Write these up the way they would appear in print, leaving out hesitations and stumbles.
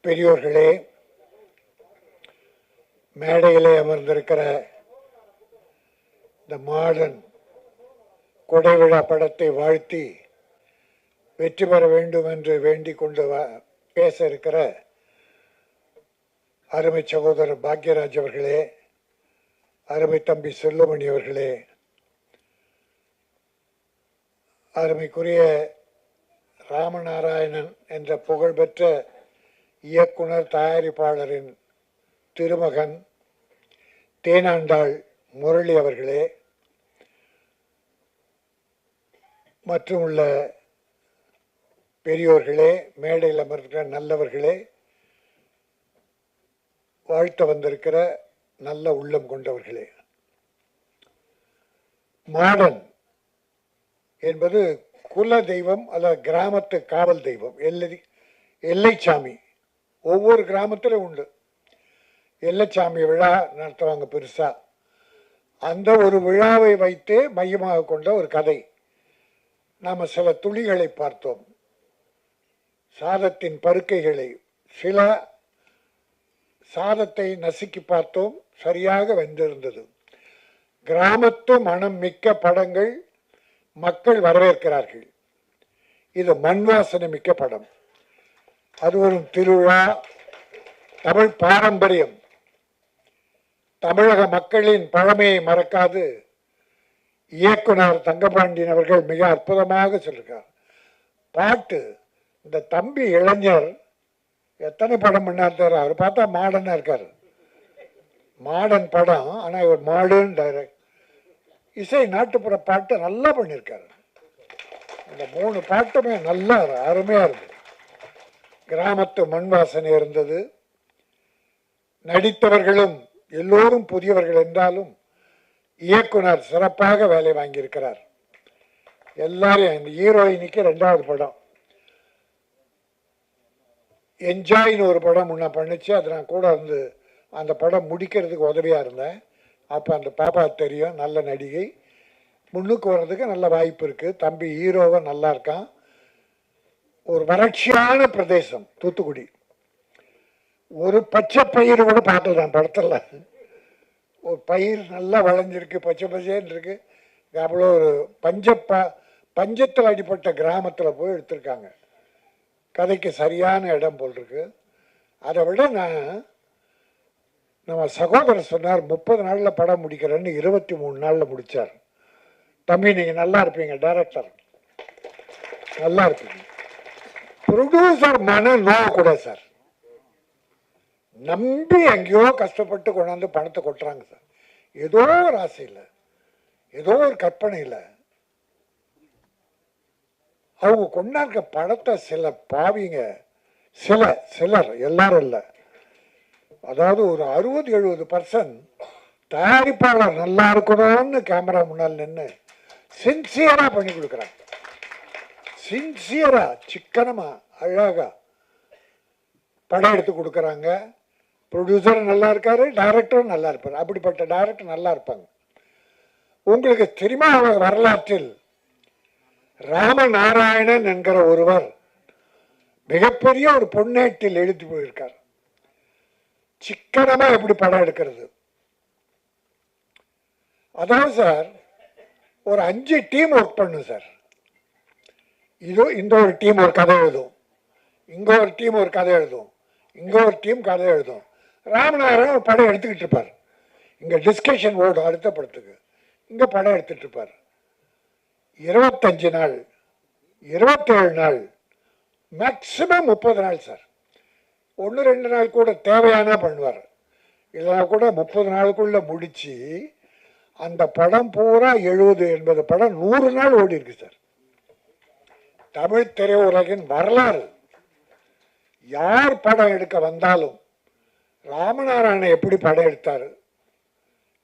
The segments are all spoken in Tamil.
பெரியோர்களே, மேடையிலே அமர்ந்திருக்கிற இந்த மாடர்ன் கொடைவிழா படத்தை வாழ்த்தி வெற்றி பெற வேண்டும் என்று வேண்டிக் கொண்டு பேச இருக்கிற அருமை சகோதரர் பாக்யராஜ் அவர்களே, அருமை தம்பி செல்லுமணி அவர்களே, அருமைக்குரிய ராமநாராயணன் என்ற புகழ்பெற்ற இயக்குனர் தயாரிப்பாளரின் திருமகன் தேனாண்டாள் முரளி அவர்களே, மற்றும் உள்ள பெரியோர்களே, மேடையில் அமர்கிற நல்லவர்களே, வாழ்த்த வந்திருக்கிற நல்ல உள்ளம் கொண்டவர்களே, மாடன் என்பது குல தெய்வம் அல்லது கிராமத்து காவல் தெய்வம், எல்லைச்சாமி. ஒவ்வொரு கிராமத்திலும் உண்டு. எல்லைச்சாமி விழா நடத்துவாங்க பெருசா. அந்த ஒரு விழாவை வைத்தே மையமாக கொண்ட ஒரு கதை. நாம் சில துளிகளை பார்த்தோம், சாதத்தின் பருக்கைகளை, சில சாதத்தை நசுக்கி பார்த்தோம், சரியாக வெந்திருந்தது. கிராமத்து மனம் மிக்க படங்கள் மக்கள் வரவேற்கிறார்கள். இது மண் வாசனை மிக்க படம். அது ஒரு திருவிழா, தமிழ் பாரம்பரியம், தமிழக மக்களின் பழமையை மறக்காது இயக்குனர் தங்கபாண்டியன் அவர்கள் மிக அற்புதமாக சொல்லியிருக்கார். பாட்டு, இந்த தம்பி இளைஞர் எத்தனை படம் பண்ணார், அவர் பார்த்தா மாடர்னா இருக்காரு. மாடர்ன் படம், ஆனால் இவர் மாடர்ன் டைரக்ட். இசை நாட்டுப்புற பாட்டு நல்லா பண்ணியிருக்காரு. இந்த 3 பாட்டுமே நல்லா அருமையாக இருந்தது. கிராமத்து மண் வாசனை இருந்தது. நடித்தவர்களும் எல்லோரும் புதியவர்கள் என்றாலும் இயக்குனர் சிறப்பாக வேலை வாங்கியிருக்கிறார். எல்லாரும், இந்த ஹீரோயினிக்கு 2வது படம் என்ஜாய்னு ஒரு படம் முன்ன பண்ணிச்சு. அது நான் கூட வந்து அந்த படம் முடிக்கிறதுக்கு உதவியாக இருந்தேன். அப்போ அந்த பாப்பா தெரியும், நல்ல நடிகை, முன்னுக்கு வர்றதுக்கு நல்ல வாய்ப்பு இருக்குது. தம்பி ஹீரோவை நல்லா இருக்கான். ஒரு வறட்சியான பிரதேசம் தூத்துக்குடி. ஒரு பச்சை பயிர் கூட பார்த்துதான் படத்தில். ஒரு பயிர் நல்லா விளைஞ்சிருக்கு, பச்சை பச்சைன்னு இருக்கு. அவ்வளோ ஒரு பஞ்சத்தில் அடிப்பட்ட கிராமத்தில் போய் எடுத்திருக்காங்க. கதைக்கு சரியான இடம் போல் இருக்கு. அதை விட நம்ம சகோதரர் சொன்னார் 30 நாளில் படம் முடிக்கிறேன்னு, 23 நாளில் முடித்தார். தம்பி, நீங்கள் நல்லா இருப்பீங்க, டைரக்டர் நல்லா இருப்பீங்க. ப்ரொடியூசர் மனம் நோகக்கூடாது சார். நம்பி எங்கேயோ கஷ்டப்பட்டு கொண்டாந்து பணத்தை கொட்டுறாங்க சார். ஏதோ ஒரு ஆசையில், ஏதோ ஒரு கற்பனையில் அவங்க கொண்டாங்க படத்தை. சில பாவிங்க, சிலர், எல்லாரும் இல்லை, அதாவது ஒரு 60-70% தயாரிப்பாளர் நல்லா இருக்கணும்னு கேமரா முன்னால் நின்று சின்சியரா பண்ணி கொடுக்குறாங்க. சின்சியரா, சிக்கனமா, அழகா படம் எடுத்து கொடுக்குறாங்க. ப்ரொடியூசரும் நல்லா இருக்காரு, டைரக்டரும் நல்லா இருப்பார். அப்படிப்பட்ட டைரக்டர் நல்லா இருப்பாங்க. உங்களுக்கு தெரியுமா, வரலாற்றில் ராமநாராயணன் என்கிற ஒருவர் மிகப்பெரிய ஒரு பொன்னேட்டில் எழுதி போயிருக்கார். சிக்கனமா எப்படி படம் எடுக்கிறது. அதான் சார், ஒரு 5 டீம் ஒர்க் பண்ணும் சார். இந்த ஒரு டீம் ஒரு கதை எழுதும், இங்க ஒரு டீம் ஒரு கதை எழுதும், இங்க ஒரு டீம் கதை எழுதும். ராமநாராயணன் ஒரு படம் எடுத்துக்கிட்டு இருப்பார். இங்க டிஸ்கஷன் ஓடும் அடுத்த படத்துக்கு, இங்க படம் எடுத்துட்டு இருப்பார். 25 நாள், 27 நாள், மேக்சிமம் 30 நாள் சார். 1-2 நாள் கூட தேவையான பண்ணுவார். இதெல்லாம் கூட 30 நாளுக்குள்ள முடிச்சு அந்த படம் பூரா 70-80 படம் 100 நாள் ஓடி இருக்கு சார். தமிழ் திரையுலகின் வரலாறு. யார் படம் எடுக்க வந்தாலும் ராமநாராயணன் எப்படி படம் எடுத்தார்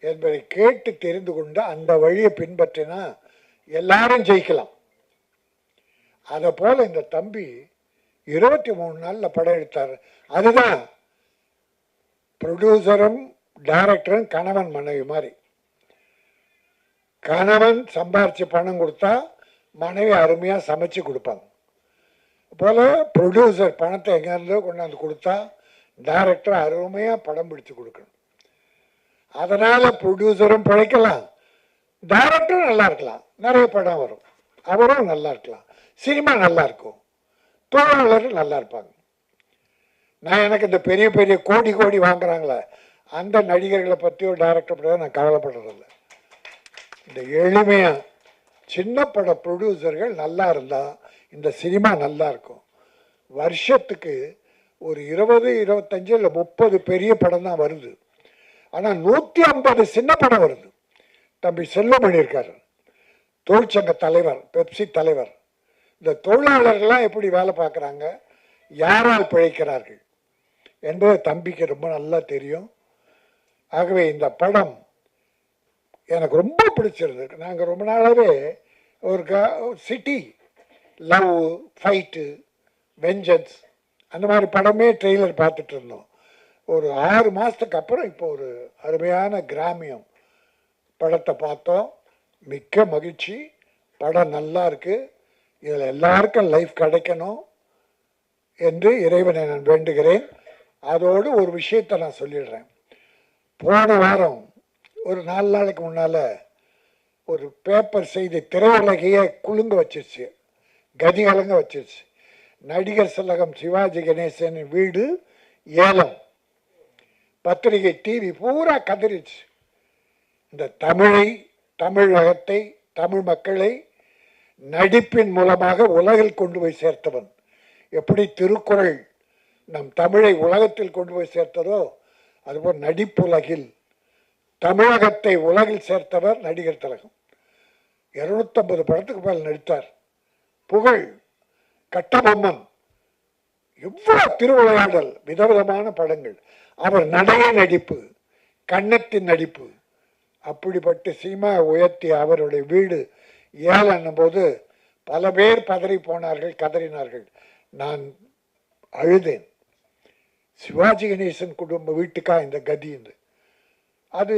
என்பதை கேட்டு தெரிந்து கொண்டு அந்த வழியை பின்பற்றினா எல்லாரும் ஜெயிக்கலாம். அதை போல இந்த தம்பி 23 நாளில் படம் எடுத்தார். அதுதான் ப்ரொடியூசரும் டைரக்டரும் கணவன் மனைவி மாதிரி. கணவன் சம்பாரிச்சு பணம் கொடுத்தா மனைவி அருமையாக சமைச்சு கொடுப்பாங்க. போல் ப்ரொடியூசர் பணத்தை எங்கேருந்தோ கொண்டாந்து கொடுத்தா டைரக்டர் அருமையாக படம் பிடிச்சு கொடுக்கணும். அதனால் ப்ரொடியூசரும் பிழைக்கலாம், டைரக்டரும் நல்லா இருக்கலாம், நிறைய படம் வரும், அவரும் நல்லா இருக்கலாம், சினிமா நல்லா இருக்கும், தொழிலாளர்கள் நல்லா இருப்பாங்க. நான் எனக்கு இந்த பெரிய பெரிய கோடி கோடி வாங்குறாங்களே அந்த நடிகர்களை பற்றியோ டைரக்டர் பற்றியோ நான் கவலைப்படுறதில்லை. இந்த எளிமையாக சின்ன பட ப்ரொடியூசர்கள் நல்லா இருந்தால் இந்த சினிமா நல்லா இருக்கும். வருஷத்துக்கு ஒரு 20, 25 இல்லை 30 பெரிய படம் தான் வருது. ஆனால் 150 சின்ன படம் வருது. தம்பி செல்வமணி இருக்கார், தொழிற்சங்க தலைவர், பெப்சி தலைவர். இந்த தொழிலாளர்கள்லாம் எப்படி வேலை பார்க்குறாங்க, யாரால் பிழைக்கிறார்கள் என்பது தம்பிக்கு ரொம்ப நல்லா தெரியும். ஆகவே இந்த படம் எனக்கு ரொம்ப பிடிச்சிருந்தது. நாங்கள் ரொம்ப நாளாகவே ஒரு சிட்டி லவ், ஃபைட்டு, வெஞ்சன்ஸ் அந்த மாதிரி படமே ட்ரெய்லர் பார்த்துட்டு இருந்தோம். ஒரு 6 மாதத்துக்கு அப்புறம் இப்போ ஒரு அருமையான கிராமியம் படத்தை பார்த்தோம். மிக்க மகிழ்ச்சி. படம் நல்லா இருக்குது. இதில் எல்லாருக்கும் லைஃப் கிடைக்கணும் என்று இறைவனை நான் வேண்டுகிறேன். அதோடு ஒரு விஷயத்தை நான் சொல்லிடுறேன். போன வாரம் ஒரு 4 நாளைக்கு முன்னால் ஒரு பேப்பர் செய்தி திரையுலகையே குலுங்க வச்சிருச்சு, கதி கலங்க வச்சிருச்சு. நடிகர் திலகம் சிவாஜி கணேசன் வீடு ஏலம். பத்திரிகை, டிவி பூரா கதறிச்சு. இந்த தமிழை, தமிழகத்தை, தமிழ் மக்களை நடிப்பின் மூலமாக உலகில் கொண்டு போய் சேர்த்தவன். எப்படி திருக்குறள் நம் தமிழை உலகத்தில் கொண்டு போய் சேர்த்ததோ அதுபோல் நடிப்புலகில் தமிழகத்தை உலகில் சேர்த்தவர் நடிகர் திலகம். 250 படத்துக்கு மேல் நடித்தார். புகழ், கட்டபொம்மன், எவ்வளவு திருவிளையாடல், விதவிதமான படங்கள். அவர் நடைய நடிப்பு, கன்னத்தின் நடிப்பு, அப்படிப்பட்டு சினிமா உயர்த்தி அவருடைய வீடு ஏலன்னும் போது பல பேர் பதறி போனார்கள், கதறினார்கள். நான் அழுதேன். சிவாஜி கணேசன் குடும்ப வீட்டுக்கா இந்த கதி என்று. அது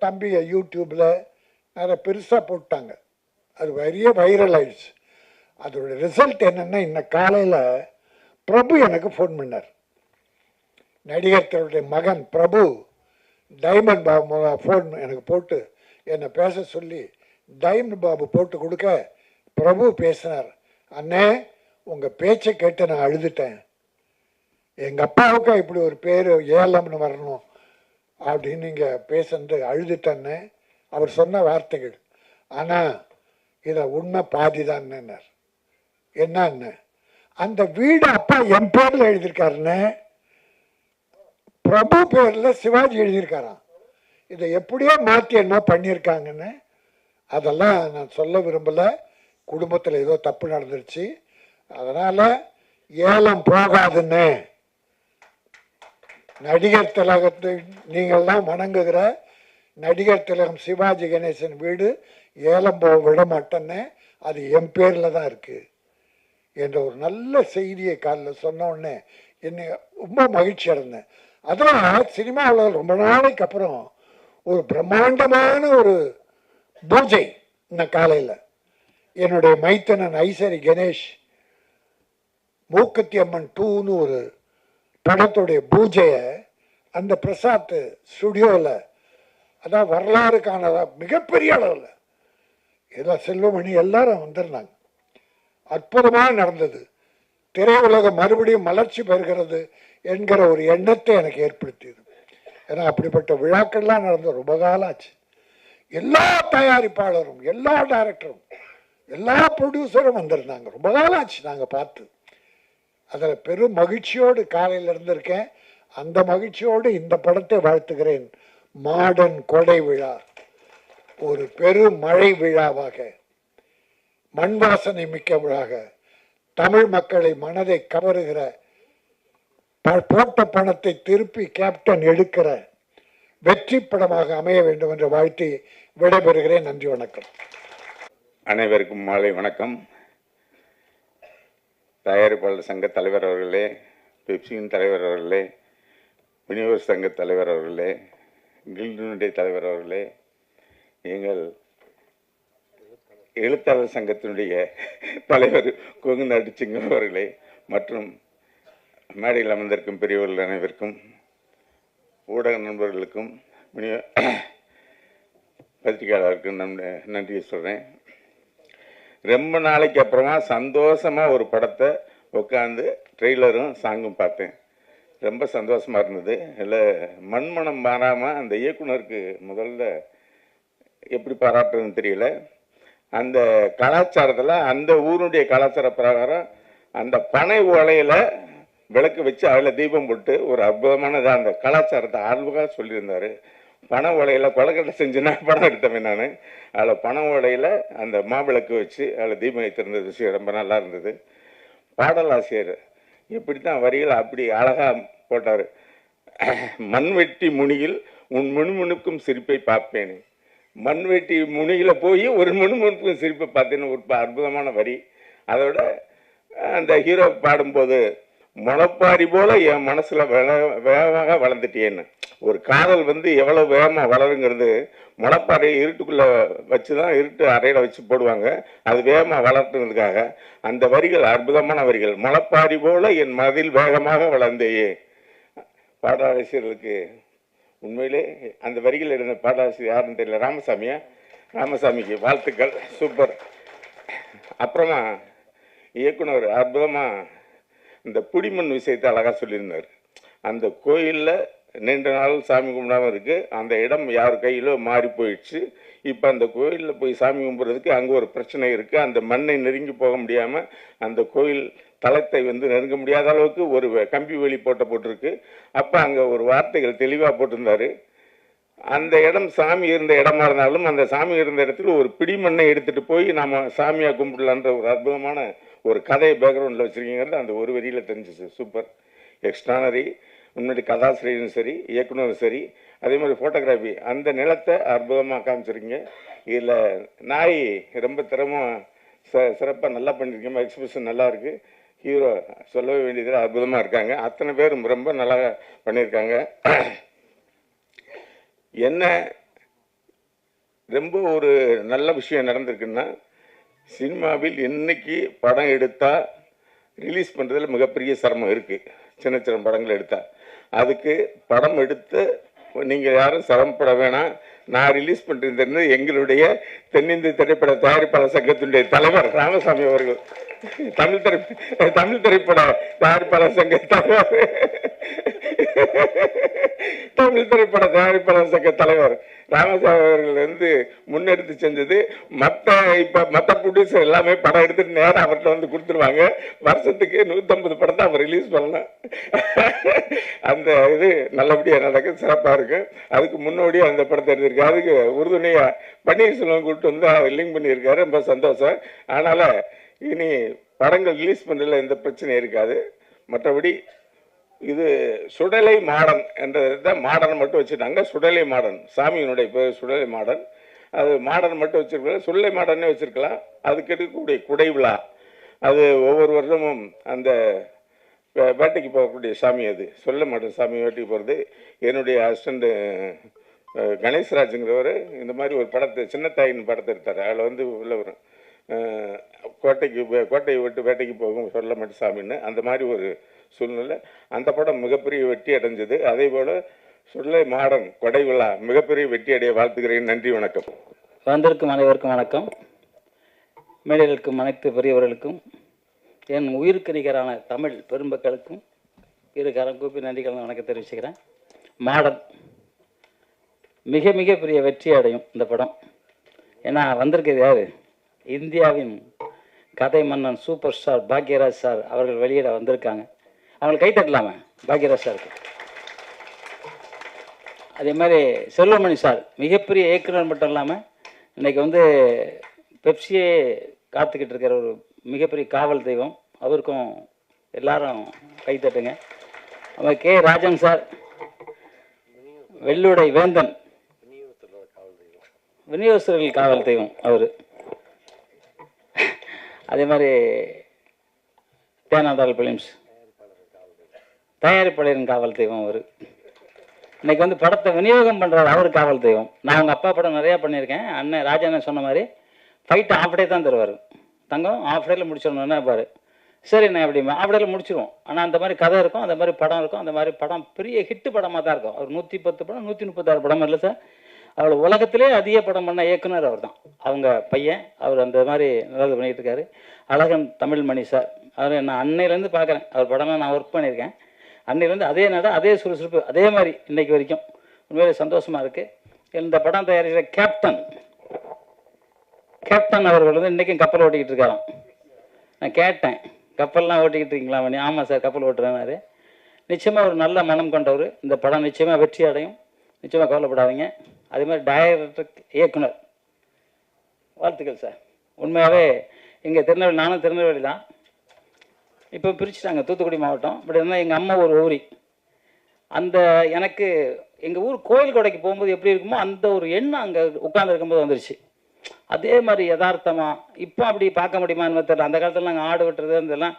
தம்பி யூடியூப்பில் நிறைய பெருசாக போட்டாங்க. அது பெரிய வைரல் ஆயிடுச்சு. அதோட ரிசல்ட் என்னென்னா, இன்னும் காலையில் பிரபு எனக்கு ஃபோன் பண்ணார். நடிகர்களுடைய மகன் பிரபு டைமண்ட் பாபு ஃபோன் எனக்கு போட்டு என்னை பேச சொல்லி டைமண்ட் பாபு போட்டு கொடுக்க பிரபு பேசினார். அண்ணே, உங்கள் பேச்சை கேட்டு நான் அழுதுட்டேன். எங்கள் அப்பாவுக்கு இப்படி ஒரு பேர் ஏலம்னு வரணும் அப்படின்னு நீங்கள் பேசுறது அழுதுட்டேன்னு அவர் சொன்ன வார்த்தைகள். ஆனால் இதில் உண்மை பாதி தான்னார். என்னன்னு, அந்த வீடு அப்பா என் பேரில் எழுதியிருக்காருன்னு, பிரபு பேரில் சிவாஜி எழுதியிருக்காராம். இதை எப்படியோ மாற்றி என்ன பண்ணியிருக்காங்கன்னு அதெல்லாம் நான் சொல்ல விரும்பலை. குடும்பத்தில் ஏதோ தப்பு நடந்துருச்சு, அதனால் ஏலம் போகாதுன்னு நடிகர் திலகத்தை நீங்கள்லாம் வணங்குகிற நடிகர் திலகம் சிவாஜி கணேசன் வீடு ஏலம் போக விட மாட்டேன்னு, அது என் பேரில் தான் இருக்குது என்ற ஒரு நல்ல செய்தியை காலில் சொன்ன உடனே என்னை ரொம்ப மகிழ்ச்சி அடைந்தேன். அதான் சினிமாவில் ரொம்ப நாளைக்கு அப்புறம் ஒரு பிரம்மாண்டமான ஒரு பூஜை. இந்த காலையில் என்னுடைய மைத்தனன் ஐசரி கணேஷ் மூக்குத்தி அம்மன் 2ன்னு ஒரு படத்துடைய பூஜையை அந்த பிரசாத் ஸ்டுடியோவில், அதான் வரலாறு காணதா மிகப்பெரிய அளவில் ஏதோ செல்வமணி எல்லாரும் வந்திருந்தாங்க. அற்புதமாக நடந்தது. திரையுலகம் மறுபடியும் மலர்ச்சி பெறுகிறது என்கிற ஒரு எண்ணத்தை எனக்கு ஏற்படுத்தியது. ஏன்னா அப்படிப்பட்ட விழாக்கள்லாம் நடந்த ரொம்ப காலம் ஆச்சு. எல்லா தயாரிப்பாளரும், எல்லா டைரக்டரும், எல்லா ப்ரொடியூசரும் வந்திருந்தாங்க. ரொம்ப காலம் ஆச்சு நாங்கள் பார்த்து. அதில் பெரும் மகிழ்ச்சியோடு காலையில் இருந்திருக்கேன். அந்த மகிழ்ச்சியோடு இந்த படத்தை வாழ்த்துகிறேன். மாடர்ன் கொடை விழா ஒரு பெரும் மழை விழாவாக, மண் வாசனை மிக்க விழாக, தமிழ் மக்களை மனதை கவருகிற, போட்ட பணத்தை திருப்பி கேப்டன் எடுக்கிற வெற்றி படமாக அமைய வேண்டும் என்ற வாழ்த்தி விடைபெறுகிறேன். நன்றி, வணக்கம். அனைவருக்கும் மாலை வணக்கம். தயாரிப்பாளர் சங்க தலைவர் அவர்களே, பெப்சியின் தலைவர் அவர்களே, விநியோக சங்க தலைவர் அவர்களே, கில்டினுடைய தலைவர் அவர்களே, எங்கள் எழுத்தாளர் சங்கத்தினுடைய தலைவர் கொங்குநாடு சிங்கம் அவர்களே மற்றும் மேடையில் அமர்ந்திருக்கும் பெரியவர்கள் அனைவருக்கும் ஊடக நண்பர்களுக்கும் பத்திரிகையாளருக்கும் நன்றியை சொல்கிறேன். ரொம்ப நாளைக்கு அப்புறமா சந்தோஷமாக ஒரு படத்தை உட்காந்து ட்ரெய்லரும் சாங்கும் பார்த்தேன். ரொம்ப சந்தோஷமாக இருந்தது. இல்லை மண்மனம் மாறாமல் அந்த இயக்குனருக்கு முதல்ல எப்படி பாராட்டுறதுன்னு தெரியல. அந்த கலாச்சாரத்தில் அந்த ஊருடைய கலாச்சார பிரகாரம் அந்த பனை ஓலையில் விளக்கு வச்சு அதில் தீபம் போட்டு ஒரு அற்புதமானதாக அந்த கலாச்சாரத்தை ஆழ்வாக சொல்லியிருந்தார். பனை ஓலையில் கொலக்கட்டை செஞ்சுன்னா படம் எடுத்தவன் நான். அதில் பனை ஓலையில் அந்த மாவிளக்கு வச்சு அதில் தீபம் வைத்திருந்த விஷயம் ரொம்ப நல்லா இருந்தது. பாடலாசிரியர் எப்படி தான் வரிகள் அப்படி அழகாக போட்டார். மண்வெட்டி முனியில் உன் முணுமுணுக்கும் சிரிப்பை பார்ப்பேன். மண்வெட்டி முனியில் போய் ஒரு முணுமுணுக்கும் சிரிப்பை பார்த்தேன்னு ஒரு அற்புதமான வரி. அதோட அந்த ஹீரோ பாடும்போது முளைப்பாரி போல என் மனசில் வேகமாக வளர்ந்துட்டேன்னு. ஒரு காதல் எவ்வளோ வேகமாக வளருங்கிறது முளைப்பாரி இருட்டுக்குள்ளே வச்சு தான் இருட்டு அறையில் வச்சு போடுவாங்க. அது வேகமாக வளர்த்துறதுக்காக அந்த வரிகள் அற்புதமான வரிகள். முளைப்பாரி போல என் மனதில் வேகமாக வளர்ந்தேயே. பாடலாசிரியர்களுக்கு உண்மையிலே அந்த வரிகள் இருந்த பாடலாசிரியர் யாருன்னு தெரியல. ராமசாமிக்கு வாழ்த்துக்கள். சூப்பர். அப்புறமா இயக்குனர் அற்புதமாக இந்த புடிமண் விஷயத்தை அழகாக சொல்லியிருந்தார். அந்த கோயிலில் நீண்ட நாள் சாமி கும்பிடாமல் இருக்குது. அந்த இடம் யார் கையிலோ மாறி போயிடுச்சு. இப்போ அந்த கோயிலில் போய் சாமி கும்பிட்றதுக்கு அங்கே ஒரு பிரச்சனை இருக்குது. அந்த மண்ணை நெருங்கி போக முடியாமல் அந்த கோயில் தளத்தை நெருங்க முடியாத அளவுக்கு ஒரு கம்பி வேலி போட்டிருக்கு. அப்போ அங்கே ஒரு வார்த்தைகள் தெளிவாக போட்டிருந்தார். அந்த இடம் சாமி இருந்த இடமா இருந்தாலும் அந்த சாமி இருந்த இடத்துல ஒரு பிடிமண்ணை எடுத்துகிட்டு போய் நம்ம சாமியாக கும்பிடலான்ற ஒரு அற்புதமான ஒரு கதையை பேக்ரவுண்டில் வச்சுருக்கீங்கிறது அந்த ஒரு வரியில் தெரிஞ்சிச்சு. Super, extraordinary. உண்மையுடைய கதாசிரியரும் சரி, இயக்குனரும் சரி, அதே மாதிரி ஃபோட்டோகிராஃபி அந்த நிலத்தை அற்புதமாக காமிச்சிருக்கீங்க. இதில் நாய் ரொம்ப சிறப்பாக நல்லா பண்ணியிருக்கீங்க. எக்ஸ்பிரஷன் நல்லா இருக்குது. ஹீரோ சொல்லவே வேண்டியதில் அற்புதமாக இருக்காங்க. அத்தனை பேரும் ரொம்ப நல்லா பண்ணியிருக்காங்க. என்ன ரொம்ப ஒரு நல்ல விஷயம் நடந்திருக்குன்னா, சினிமாவில் இன்னைக்கு படம் எடுத்தால் ரிலீஸ் பண்ணுறதுல மிகப்பெரிய சிரமம் இருக்குது. சின்ன சின்ன படங்கள் எடுத்தால் அதுக்கு படம் எடுத்து நீங்கள் யாரும் சிரமப்பட வேணாம். நான் ரிலீஸ் பண்ணிருந்தேன்னு எங்களுடைய தென்னிந்திய திரைப்பட தயாரிப்பாளர் சங்கத்தினுடைய தலைவர் ராமசாமி அவர்கள், தமிழ் திரைப்பட தயாரிப்பாளர் சங்க தலைவர், தமிழ் திரைப்பட தயாரிப்பாளர் சங்க தலைவர் ராமசாமி அவர்கள் முன்னெடுத்து செஞ்சது. மற்ற ப்ரொடியூசர் எல்லாமே படம் எடுத்துட்டு நேரம் அவர்கிட்ட கொடுத்துருவாங்க. வருஷத்துக்கு 150 படத்தை அவர் ரிலீஸ் பண்ணலாம். அந்த இது நல்லபடியாக நடக்க சிறப்பாக இருக்கு. அதுக்கு முன்னோடியாக அந்த படத்தை எடுத்திருக்காரு. அதுக்கு உறுதுணையாக பன்னீர்செல்வம் கூப்பிட்டு அவர் லிங்க் பண்ணியிருக்காரு. ரொம்ப சந்தோஷம். அதனால் இனி படங்கள் ரிலீஸ் பண்ணுறதுல எந்த பிரச்சனையும் இருக்காது. மற்றபடி இது சுடலை மாடன் என்றதை மாடன் மட்டும் வச்சுட்டாங்க. சுடலை மாடன் சாமியினுடைய பேர் சுடலை மாடன். அது மாடன் மட்டும் வச்சிருக்கலாம், சுடலை மாடன்னே வச்சிருக்கலாம். அதுக்கு எடுக்கக்கூடிய குடை விழா அது ஒவ்வொரு வருடமும் அந்த வேட்டைக்கு போகக்கூடிய சாமி. அது சுடலை மாடன் சாமி வேட்டைக்கு போகிறது. என்னுடைய அசிஸ்டண்ட் கணேஷ்ராஜுங்கிறவர் இந்த மாதிரி ஒரு படத்தை சின்னத்தாயின் படத்தை எடுத்தார். அதில் உள்ள வரும் கோட்டையை விட்டு வேட்டைக்கு போகும் சொல்ல மாட்டேன் சாமின்னு அந்த மாதிரி ஒரு சூழ்நிலை. அந்த படம் மிகப்பெரிய வெற்றி அடைஞ்சது. அதே போல் சுடலை மாடன் கொடை விழா மிகப்பெரிய வெற்றி அடைய வாழ்த்துக்கிறேன். நன்றி, வணக்கம். வந்திருக்கும் அனைவருக்கும் வணக்கம். மேடையில் இருக்கும் அனைத்து பெரியவர்களுக்கும், என் உயிருக்கு நிகரான தமிழ் பெருமக்களுக்கும் இருக்காரம் கூப்பி நன்றிகள் வணக்கம் தெரிவிச்சுக்கிறேன். மாடன் மிக மிக பெரிய வெற்றி அடையும் இந்த படம். ஏன்னா வந்திருக்கிறது யார்? இந்தியாவின் கதை மன்னன் சூப்பர் ஸ்டார் பாக்யராஜ் சார் அவர்கள் வெளியிட வந்திருக்காங்க. அவங்களுக்கு கை தட்டலாமா பாக்யராஜ் சாருக்கு? அதே மாதிரி செல்வமணி சார் மிகப்பெரிய இயக்குனர் மட்டும் இல்லாமல் இன்றைக்கி பெப்சியே காத்துக்கிட்டு இருக்கிற ஒரு மிகப்பெரிய காவல் தெய்வம். அவருக்கும் எல்லாரும் கை தட்டுங்க. அவர் கே ராஜன் சார் வெள்ளுடை வேந்தன், விநியோகஸ்தர்கள் காவல் தெய்வம் அவர். அதே மாதிரி தேனாண்டால் பிலிம்ஸ் தயாரிப்பாளரின் காவல் தெய்வம் அவர். இன்னைக்கு படத்தை விநியோகம் பண்ணுறாரு அவர் காவல் தெய்வம். நான் அவங்க அப்பா படம் நிறையா பண்ணியிருக்கேன். அண்ணன் ராஜாண்ணன் சொன்ன மாதிரி ஃபைட்டு ஆஃப் டே தான் தருவார். தங்கம் ஆஃப் டேயில் முடிச்சிடணுன்னா பாரு, சரிண்ணே அப்படிமா ஆஃப் டேயில் முடிச்சிடுவோம். ஆனால் அந்த மாதிரி கதை இருக்கும், அந்த மாதிரி படம் இருக்கும், அந்த மாதிரி படம் பெரிய ஹிட்டு படமாக தான் இருக்கும். அவர் 110 படம் 136 படம் இல்லை சார். அவர் உலகத்திலே அதிக படம் பண்ண இயக்குனர் அவர் தான். அவங்க பையன் அவர் அந்த மாதிரி நல்லது பண்ணிகிட்டு இருக்காரு. அழகன் தமிழ்மணி சார், அவர் நான் அன்னையிலேருந்து பார்க்குறேன். அவர் படம்லாம் நான் ஒர்க் பண்ணியிருக்கேன். அன்னையிலேருந்து அதே நட அதே சுறுசுறுப்பு அதே மாதிரி இன்றைக்கு வரைக்கும் உண்மையிலே சந்தோஷமாக இருக்குது. இந்த படம் தயாரிக்கிற கேப்டன் அவர்கள் வந்து இன்றைக்கும் கப்பல் ஓட்டிக்கிட்டு இருக்காராம். நான் கேட்டேன், கப்பல்லாம் ஓட்டிக்கிட்டு இருக்கீங்களா மணி? ஆமாம் சார், கப்பல் ஓட்டுறேனாரு. நிச்சயமாக ஒரு நல்ல மனம் கொண்டவர். இந்த படம் நிச்சயமாக வெற்றி அடையும், நிச்சயமாக கவலைப்படாதீங்க. அதே மாதிரி டைரக்டர் இயக்குனர் வாழ்த்துக்கள் சார். உண்மையாகவே இங்கே திருநெல்வேலி, நானும் திருநெல்வேலி தான். இப்போ பிரிச்சுட்டாங்க தூத்துக்குடி மாவட்டம். பட் இருந்தால் எங்கள் அம்மா ஒரு ஊரி. அந்த எனக்கு எங்கள் ஊர் கோயில் கொடைக்கு போகும்போது எப்படி இருக்குமோ அந்த ஒரு எண்ணம் அங்கே உட்கார்ந்து இருக்கும்போது வந்துருச்சு. அதே மாதிரி யதார்த்தமாக இப்போ அப்படி பார்க்க முடியுமான்னு தெரியல. அந்த காலத்தில் நாங்கள் ஆடு வெட்டுறது அதெல்லாம்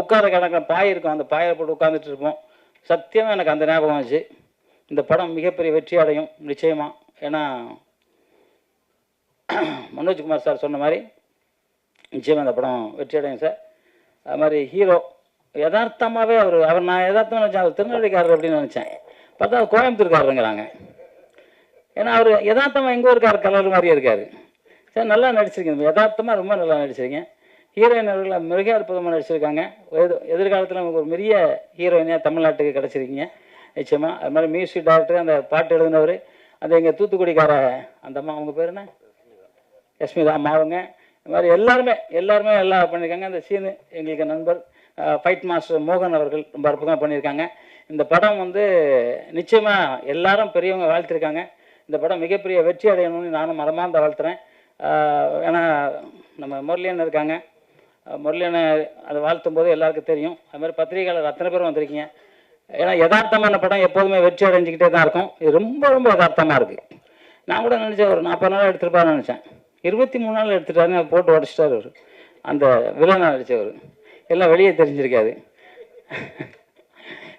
உட்கார கணக்கில் பாய் இருக்கும், அந்த பாயை போட்டு உட்காந்துட்டு இருப்போம். சத்தியமாக எனக்கு அந்த ஞாபகம் வந்துச்சு. இந்த படம் மிகப்பெரிய வெற்றி அடையும் நிச்சயமாக. ஏன்னா மனோஜ்குமார் சார் சொன்ன மாதிரி நிச்சயமாக இந்த படம் வெற்றி அடையும் சார். அது மாதிரி ஹீரோ யதார்த்தமாகவே அவர் நான் யதார்த்தமாக நினச்சேன் அவர் திருநெல்வேலிக்காரர் அப்படின்னு நினச்சேன். பார்த்தா அவர் கோயம்புத்தூர்காரருங்கிறாங்க. ஏன்னா அவர் யதார்த்தமாக எங்கே இருக்கார், கலர் மாதிரியே இருக்கார். சார் நல்லா நடிச்சிருக்கீங்க, யதார்த்தமாக ரொம்ப நல்லா நடிச்சிருக்கீங்க. ஹீரோயின் அவர்கள் மிக அற்புதமாக நடிச்சிருக்காங்க. எதிர்காலத்தில் நமக்கு ஒரு பெரிய ஹீரோயினாக தமிழ்நாட்டுக்கு கிடச்சிருக்கீங்க நிச்சயமாக. அது மாதிரி மியூசிக் டைரக்டர், அந்த பாட்டு எழுதினவர், அந்த எங்கள் தூத்துக்குடிக்கார அந்த அம்மா, அவங்க பேர் என்ன, யஸ்மிதா அம்மா, அவங்க இது மாதிரி எல்லாருமே எல்லாம் பண்ணியிருக்காங்க. அந்த சீனு எங்களுக்கு நண்பர் ஃபைட் மாஸ்டர் மோகன் அவர்கள் ரொம்ப அற்புதமாக பண்ணியிருக்காங்க. இந்த படம் வந்து நிச்சயமாக எல்லாரும் பெரியவங்க வாழ்த்திருக்காங்க. இந்த படம் மிகப்பெரிய வெற்றி அடையணும்னு நானும் மனமார்ந்த வாழ்த்துறேன். ஏன்னா நம்ம முரளியன் இருக்காங்க, முரளியனை அதை வாழ்த்தும் போது எல்லாருக்கும் தெரியும். அது மாதிரி பத்திரிகையாளர் அத்தனை பேரும் வந்திருக்கீங்க. ஏன்னா யதார்த்தமான படம் எப்போதுமே வெற்றி அடைஞ்சிக்கிட்டே தான் இருக்கும். இது ரொம்ப ரொம்ப யதார்த்தமாக இருக்குது. நான் கூட நினச்சேன் ஒரு 40 நாள் எடுத்துருப்பாருன்னு நினச்சேன். 23 நாள் எடுத்துட்டாருன்னு போட்டு உடச்சிட்டார் அவர். அந்த வில்லனை நடித்தவர் எல்லாம் வெளியே தெரிஞ்சிருக்காது.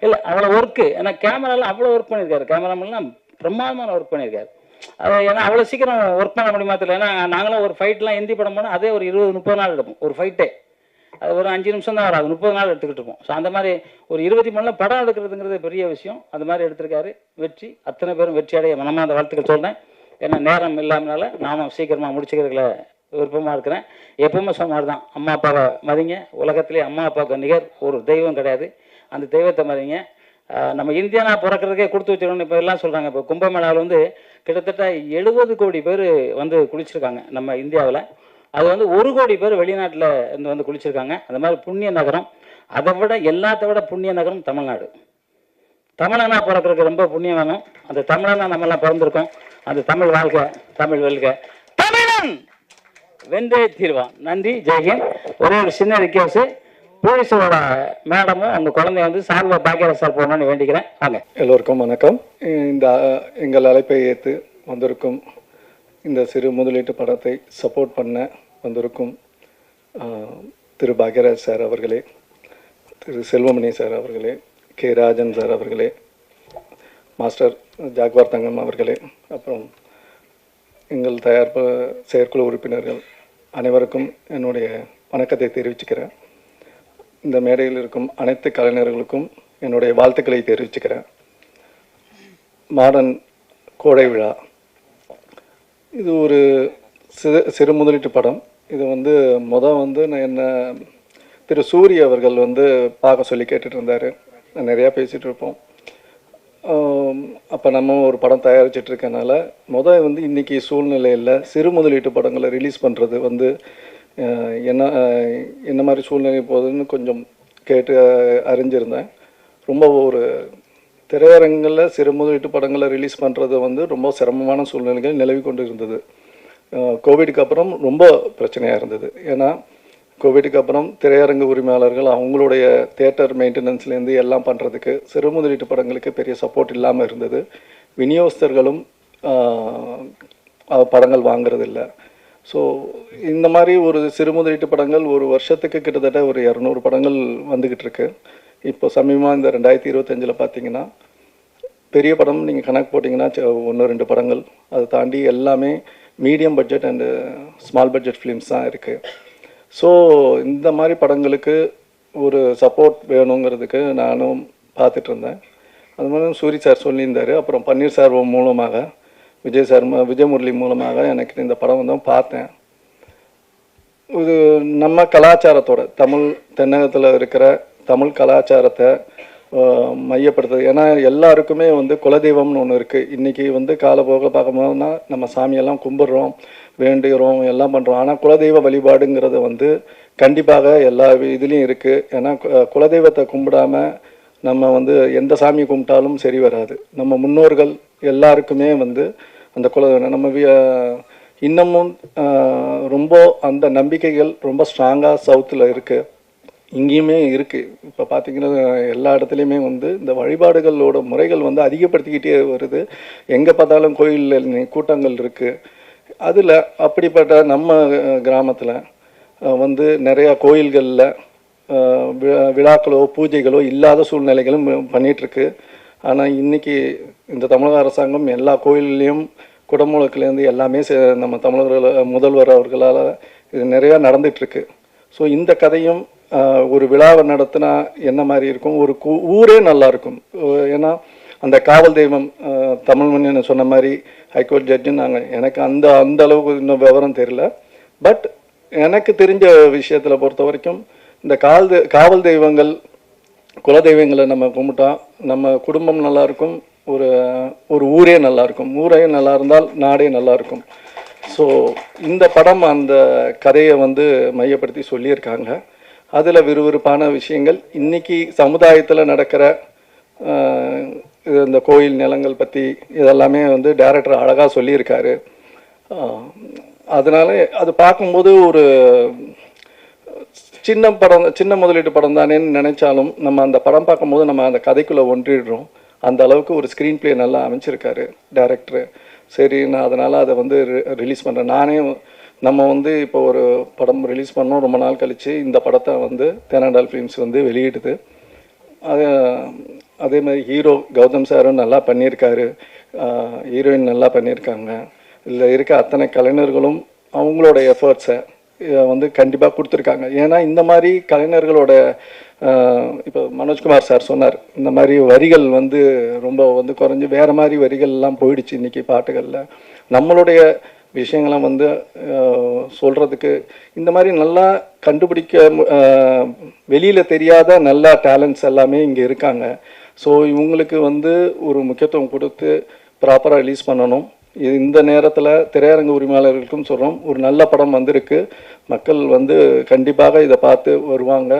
இல்லை அவ்வளோ ஒர்க்கு, ஏன்னா கேமராலாம் அவ்வளோ ஒர்க் பண்ணியிருக்காரு. கேமராமெல்லாம் பிரமாதமான ஒர்க் பண்ணியிருக்காரு. அது ஏன்னா அவ்வளோ சீக்கிரம் ஒர்க் பண்ண முடியுமா தெரியல. ஏன்னா நாங்களும் ஒரு ஃபைட்லாம் ஹிந்தி படம் போனால் அதே ஒரு 20-30 நாள் எடுப்போம் ஒரு ஃபைட்டே. அது ஒரு 5 நிமிஷம் தான் வராது, 30 நாள் எடுத்துக்கிட்டு இருப்போம். ஸோ அந்த மாதிரி ஒரு 23 நாள் படம் எடுக்கிறதுங்கிறது பெரிய விஷயம். அது மாதிரி எடுத்திருக்காரு. வெற்றி அத்தனை பேரும் வெற்றி அடைய மனமார்ந்த வாழ்த்துக்கள் சொல்கிறேன். ஏன்னா நேரம் இல்லாமனால நானும் சீக்கிரமாக முடிச்சுக்கிறதுல விருப்பமாக இருக்கிறேன். எப்பவுமே சொன்னார் தான், அம்மா அப்பாவை மதிங்க. உலகத்திலே அம்மா அப்பாவுக்கு நிகர் ஒரு தெய்வம் கிடையாது. அந்த தெய்வத்தை மதிங்க. நம்ம இந்தியானா பிறக்கிறதுக்கே கொடுத்து வச்சிடணும்னு இப்போ எல்லாம் சொல்கிறாங்க. இப்போ கும்பமேளாவில் வந்து கிட்டத்தட்ட 70 கோடி பேர் வந்து குளிச்சிருக்காங்க நம்ம இந்தியாவில். அது வந்து 1 கோடி பேர் வெளிநாட்டில் இருந்து வந்து குளிச்சிருக்காங்க. அந்த மாதிரி புண்ணிய நகரம், அதை விட எல்லாத்த விட புண்ணிய நகரம் தமிழ்நாடு. தமிழனா பிறக்கிறதுக்கு ரொம்ப புண்ணியம் வேணும். அந்த தமிழனா நம்மெல்லாம் பிறந்திருக்கோம். அந்த தமிழ் வாழ்க, தமிழ் வெல்க, தமிழன் வென்றே தீர்வான். நன்றி, ஜெய்ஹிந்த். ஒரே ஒரு சின்ன ரிக்வெஸ்ட், போலீஸோட மேடமும் அந்த குழந்தைய வந்து சார்பா பாக்கியராஜ் சார் போகணும்னு வேண்டிக்கிறேன். வாங்க. எல்லோருக்கும் வணக்கம். இந்த எங்கள் அழைப்பை ஏற்று வந்திருக்கும் இந்த சிறு முதலீட்டு படத்தை சப்போர்ட் பண்ண வந்திருக்கும் திரு பாக்யராஜ் சார் அவர்களே, திரு செல்வமணி சார் அவர்களே, கே ராஜன் சார் அவர்களே, மாஸ்டர் ஜாக்வார் தங்கம் அவர்களே, அப்புறம் எங்கள் தயாரிப்பு செயற்குழு உறுப்பினர்கள் அனைவருக்கும் என்னுடைய வணக்கத்தை தெரிவிச்சுக்கிறேன். இந்த மேடையில் இருக்கும் அனைத்து கலைஞர்களுக்கும் என்னுடைய வாழ்த்துக்களை தெரிவிச்சுக்கிறேன். மாடர்ன் கோடை விழா இது ஒரு சிறு முதலீட்டு படம். இது வந்து நான் என்ன திரு சூரிய அவர்கள் வந்து பார்க்க சொல்லி கேட்டுட்டு இருந்தார். நிறையா பேசிகிட்டு இருப்போம். அப்போ நம்ம ஒரு படம் தயாரிச்சிட்டு இருக்கனால வந்து இன்றைக்கி சூழ்நிலையில் சிறு முதலீட்டு படங்களை ரிலீஸ் பண்ணுறது வந்து என்ன மாதிரி சூழ்நிலை போகுதுன்னு கொஞ்சம் கேட்டு அறிஞ்சிருந்தேன். ரொம்ப ஒரு திரையரங்கில் சிறு முதலீட்டு படங்களை ரிலீஸ் பண்ணுறது வந்து ரொம்ப சிரமமான சூழ்நிலைகள் நிலவி கொண்டு இருந்தது. கோவிடுக்கு அப்புறம் ரொம்ப பிரச்சனையாக இருந்தது. ஏன்னா கோவிடுக்கு அப்புறம் திரையரங்கு உரிமையாளர்கள் அவங்களுடைய தியேட்டர் மெயின்டெனன்ஸ்லேருந்து எல்லாம் பண்ணுறதுக்கு சிறு முதலீட்டு படங்களுக்கு பெரிய சப்போர்ட் இல்லாமல் இருந்தது. விநியோகஸ்தர்களும் படங்கள் வாங்குறதில்லை. ஸோ இந்த மாதிரி ஒரு சிறு முதலீட்டு படங்கள் ஒரு வருஷத்துக்கு கிட்டத்தட்ட ஒரு 200 படங்கள் வந்துக்கிட்டு இருக்கு. இப்போ சமீபமாக இந்த 2025 பார்த்தீங்கன்னா பெரிய படம் நீங்கள் கணக்கு போட்டிங்கன்னா 1-2 படங்கள், அதை தாண்டி எல்லாமே medium budget and small budget films தான் இருக்குது. ஸோ இந்த மாதிரி படங்களுக்கு ஒரு சப்போர்ட் வேணுங்கிறதுக்கு நானும் பார்த்துட்டு இருந்தேன். அது மாதிரி சூரி சார் சொல்லியிருந்தார். அப்புறம் பன்னீர் சார் மூலமாக விஜய் முரளி மூலமாக எனக்கு இந்த படம் வந்து பார்த்தேன். இது நம்ம கலாச்சாரத்தோட தமிழ் தென்னகத்தில் இருக்கிற தமிழ் கலாச்சாரத்தை மையப்படுத்துது. ஏன்னா எல்லாருக்குமே வந்து குலதெய்வம்னு ஒன்று இருக்குது. இன்றைக்கி வந்து காலப்போக்கில் பார்க்கும்போதுனா நம்ம சாமியெல்லாம் கும்பிட்றோம், வேண்டுகிறோம், எல்லாம் பண்ணுறோம். ஆனால் குலதெய்வ வழிபாடுங்கிறது வந்து கண்டிப்பாக எல்லா இதுலேயும் இருக்குது. ஏன்னா குலதெய்வத்தை கும்பிடாமல் நம்ம வந்து எந்த சாமி கும்பிட்டாலும் சரி வராது. நம்ம முன்னோர்கள் எல்லாருக்குமே வந்து அந்த நம்ம இன்னமும் ரொம்ப அந்த நம்பிக்கைகள் ரொம்ப ஸ்ட்ராங்காக சவுத்தில் இருக்குது, இங்கேயுமே இருக்குது. இப்போ பார்த்திங்கன்னா எல்லா இடத்துலையுமே வந்து இந்த வழிபாடுகளோட முறைகள் வந்து அதிகப்படுத்திக்கிட்டே வருது. எங்கே பார்த்தாலும் கோயிலில் கூட்டங்கள் இருக்குது. அதில் அப்படிப்பட்ட நம்ம கிராமத்தில் வந்து நிறையா கோயில்களில் விழாக்களோ பூஜைகளோ இல்லாத சூழ்நிலைகளும் பண்ணிகிட்ருக்கு. ஆனால் இன்றைக்கி இந்த தமிழக அரசாங்கம் எல்லா கோயில்லையும் குடமுழுக்குலேருந்து எல்லாமே நம்ம தமிழர்கள் முதல்வர் அவர்களால் இது நிறையா நடந்துகிட்ருக்கு. ஸோ இந்த கதையும் ஒரு விழாவை நடத்தினா என்ன மாதிரி இருக்கும், ஒரு ஊரே நல்லாயிருக்கும். ஏன்னா அந்த காவல் தெய்வம் தமிழ் மணி சொன்ன மாதிரி ஹைகோர்ட் ஜட்ஜுன்னு எனக்கு அந்த அளவுக்கு இன்னும் விவரம் தெரியல. பட் எனக்கு தெரிஞ்ச விஷயத்தில் பொறுத்த வரைக்கும் இந்த காவல் தெய்வங்கள் குலதெய்வங்களை நம்ம கும்பிட்டா நம்ம குடும்பம் நல்லாயிருக்கும், ஒரு ஊரே நல்லாயிருக்கும். ஊரே நல்லா இருந்தால் நாடே நல்லாயிருக்கும். ஸோ இந்த படம் அந்த கதையை வந்து மையப்படுத்தி சொல்லியிருக்காங்க. அதில் விறுவிறுப்பான விஷயங்கள் இன்றைக்கி சமுதாயத்தில் நடக்கிற இந்த கோயில் நிலங்கள் பற்றி இதெல்லாமே வந்து டைரக்டர் அழகாக சொல்லியிருக்காரு. அதனால் அது பார்க்கும்போது ஒரு சின்ன முதலீட்டு படம் தானேன்னு நினச்சாலும் நம்ம அந்த படம் பார்க்கும்போது நம்ம அந்த கதைக்குள்ளே ஒன்றிடுறோம். அந்த அளவுக்கு ஒரு ஸ்க்ரீன் ப்ளே நல்லா அமைச்சிருக்காரு டைரக்டரு. சரி, நான் அதனால் அதை வந்து ரிலீஸ் பண்ணுறேன். நம்ம வந்து இப்போ ஒரு படம் ரிலீஸ் பண்ணோம், ரொம்ப நாள் கழித்து இந்த படத்தை வந்து தேனாண்டால் ஃபிலிம்ஸ் வந்து வெளியிடுது. அதே மாதிரி ஹீரோ கௌதம் சாரும் நல்லா பண்ணியிருக்காரு, ஹீரோயின் நல்லா பண்ணியிருக்காங்க. இதில் இருக்க அத்தனை கலைஞர்களும் அவங்களோட எஃபர்ட்ஸை வந்து கண்டிப்பாக கொடுத்துருக்காங்க. ஏன்னா இந்த மாதிரி கலைஞர்களோட இப்போ மனோஜ்குமார் சார் சொன்னார், இந்த மாதிரி வரிகள் வந்து ரொம்ப வந்து குறைஞ்சி வேறு மாதிரி வரிகள்லாம் போயிடுச்சு இன்றைக்கி பாட்டுகளில். நம்மளுடைய விஷயங்களை வந்து சொல்கிறதுக்கு இந்த மாதிரி நல்லா கண்டுபிடிக்க வெளியில் தெரியாத நல்ல டேலண்ட்ஸ் எல்லாமே இங்கே இருக்காங்க. ஸோ இவங்களுக்கு வந்து ஒரு முக்கியத்துவம் கொடுத்து ப்ராப்பராக ரிலீஸ் பண்ணணும். இந்த நேரத்தில் திரையரங்கு உரிமையாளர்களுக்கும் சொல்கிறோம், ஒரு நல்ல படம் வந்திருக்கு, மக்கள் வந்து கண்டிப்பாக இதை பார்த்து வருவாங்க.